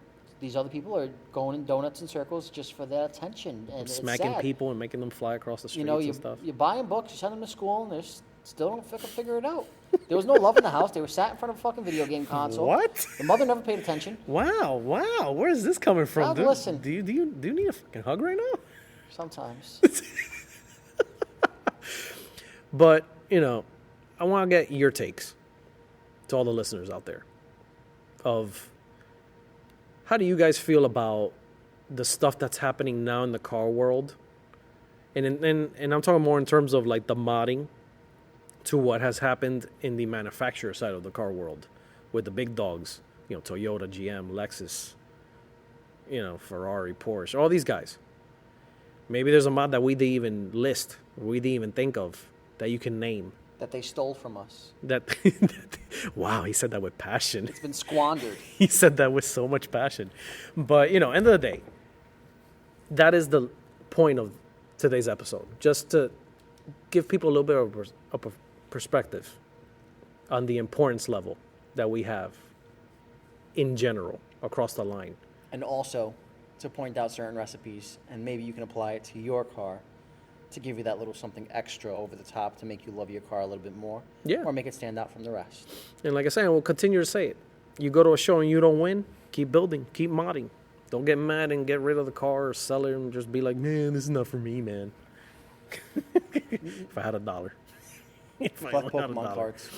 these other people are going in donuts and circles just for that attention, and it's Smacking sad. people and making them fly across the streets You know, and stuff. you're buying books, you send them to school, and they still don't figure it out. There was no love in the house. They were sat in front of a fucking video game console. What? The mother never paid attention. Wow. Where's this coming from, Now, dude? listen. Do you need a fucking hug right now? Sometimes. But, you know, I want to get your takes to all the listeners out there of how do you guys feel about the stuff that's happening now in the car world? And I'm talking more in terms of like the modding to what has happened in the manufacturer side of the car world with the big dogs, you know, Toyota, GM, Lexus, you know, Ferrari, Porsche, all these guys. Maybe there's a mod that we didn't even list, we didn't even think of, that you can name. That they stole from us. Wow, he said that with passion. It's been squandered. He said that with so much passion. But, you know, end of the day, that is the point of today's episode. Just to give people a little bit of a perspective on the importance level that we have in general across the line. And also to point out certain recipes, and maybe you can apply it to your car to give you that little something extra over the top to make you love your car a little bit more. Yeah. Or make it stand out from the rest. And like I said, we'll continue to say it. You go to a show and you don't win, keep building, keep modding. Don't get mad and get rid of the car or sell it and just be like, man, this is not for me, man. If I had $1. If I Fuck only had Pokemon $1. cards.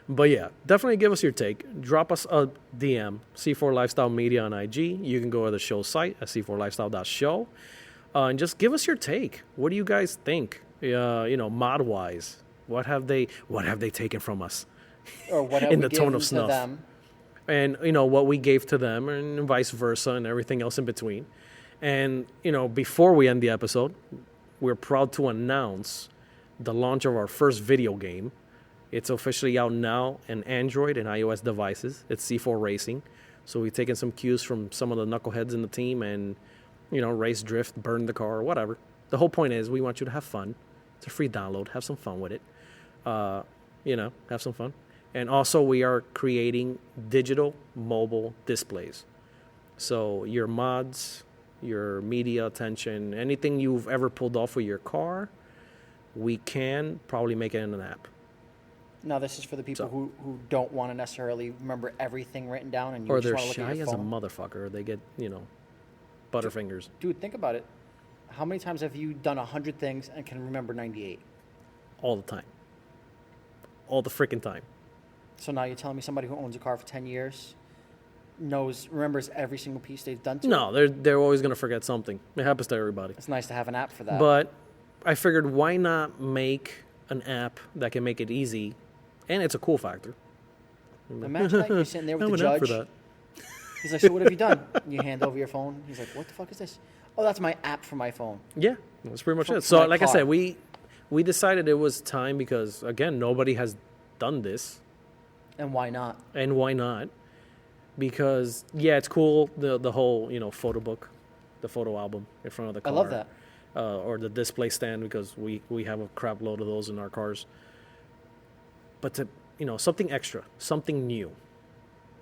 But yeah, definitely give us your take. Drop us a DM, C4 Lifestyle Media on IG. You can go to the show site at c4lifestyle.show. And just give us your take. What do you guys think, you know, mod-wise? What have they taken from us? Or what have in we the tone given of to snuff. them? And, what we gave to them and vice versa and everything else in between. And, before we end the episode, we're proud to announce the launch of our first video game. It's officially out now on Android and iOS devices. It's C4 Racing. So we've taken some cues from some of the knuckleheads in the team and, race, drift, burn the car, whatever. The whole point is we want you to have fun. It's a free download. Have some fun with it. Have some fun. And also we are creating digital mobile displays. So your mods, your media attention, anything you've ever pulled off with your car, we can probably make it in an app. Now, this is for the people who don't want to necessarily remember everything written down, and you Or just they're want to look at shy your as a phone. motherfucker. They get, butterfingers. Dude, think about it. How many times have you done 100 things and can remember 98? All the time. All the freaking time. So now you're telling me somebody who owns a car for 10 years remembers every single piece they've done to No, it? they're always going to forget something. It happens to everybody. It's nice to have an app for that. But I figured, why not make an app that can make it easy, and it's a cool factor. Imagine that you're sitting there with the I have an app judge. for that. He's like, so what have you done? You hand over your phone. He's like, what the fuck is this? Oh, that's my app for my phone. Yeah, that's pretty much For it. So, my like I car. said, we decided it was time because, again, nobody has done this. And why not? And why not? Because, yeah, it's cool, the whole, photo book, the photo album in front of the car. I love that. Or the display stand, because we have a crap load of those in our cars. But to, something extra, something new.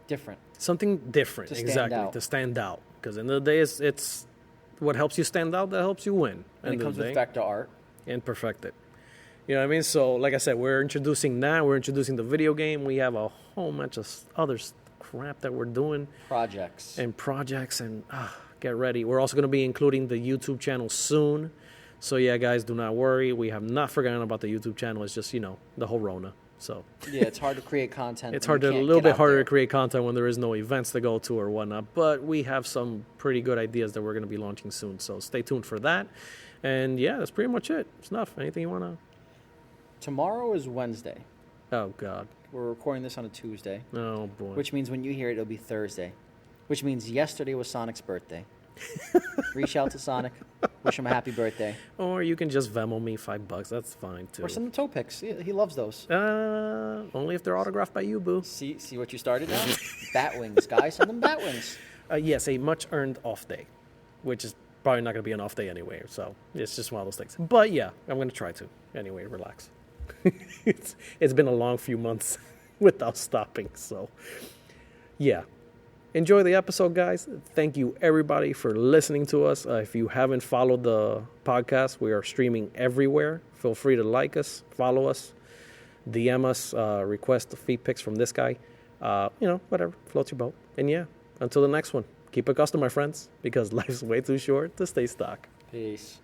Different. Something different, To stand exactly, out. to stand out. Because in the day, it's what helps you stand out that helps you win. And end it of comes the with day. vector art. And perfect it. You know what I mean? So, like I said, we're introducing that. We're introducing the video game. We have a whole bunch of other crap that we're doing. Projects. And projects. And get ready. We're also going to be including the YouTube channel soon. So, yeah, guys, do not worry. We have not forgotten about the YouTube channel. It's just, the whole Rona. So Yeah, it's hard to create content. it's when you a can't little get bit out harder there. to create content when there is no events to go to or whatnot. But we have some pretty good ideas that we're going to be launching soon. So stay tuned for that. And, yeah, that's pretty much it. Snuff, anything you want to... Tomorrow is Wednesday. Oh, God. We're recording this on a Tuesday, Oh, boy. which means when you hear it, it'll be Thursday. Which means yesterday was Sonic's birthday. Reach out to Sonic. Wish him a happy birthday. Or you can just Venmo me $5. That's fine, too. Or send him toe pics. He loves those. Only if they're autographed by you, boo. See what you started now? Bat wings, guys. Send them bat wings. Yes, a much-earned off day, which is probably not going to be an off day anyway. So it's just one of those things. But, yeah, I'm going to try to. Anyway, relax. It's been a long few months without stopping. So, yeah. Enjoy the episode, guys. Thank you, everybody, for listening to us. If you haven't followed the podcast, we are streaming everywhere. Feel free to like us, follow us, DM us, request the feed pics from this guy. Whatever. Floats your boat. And, yeah, until the next one, keep it custom, my friends, because life's way too short to stay stuck. Peace.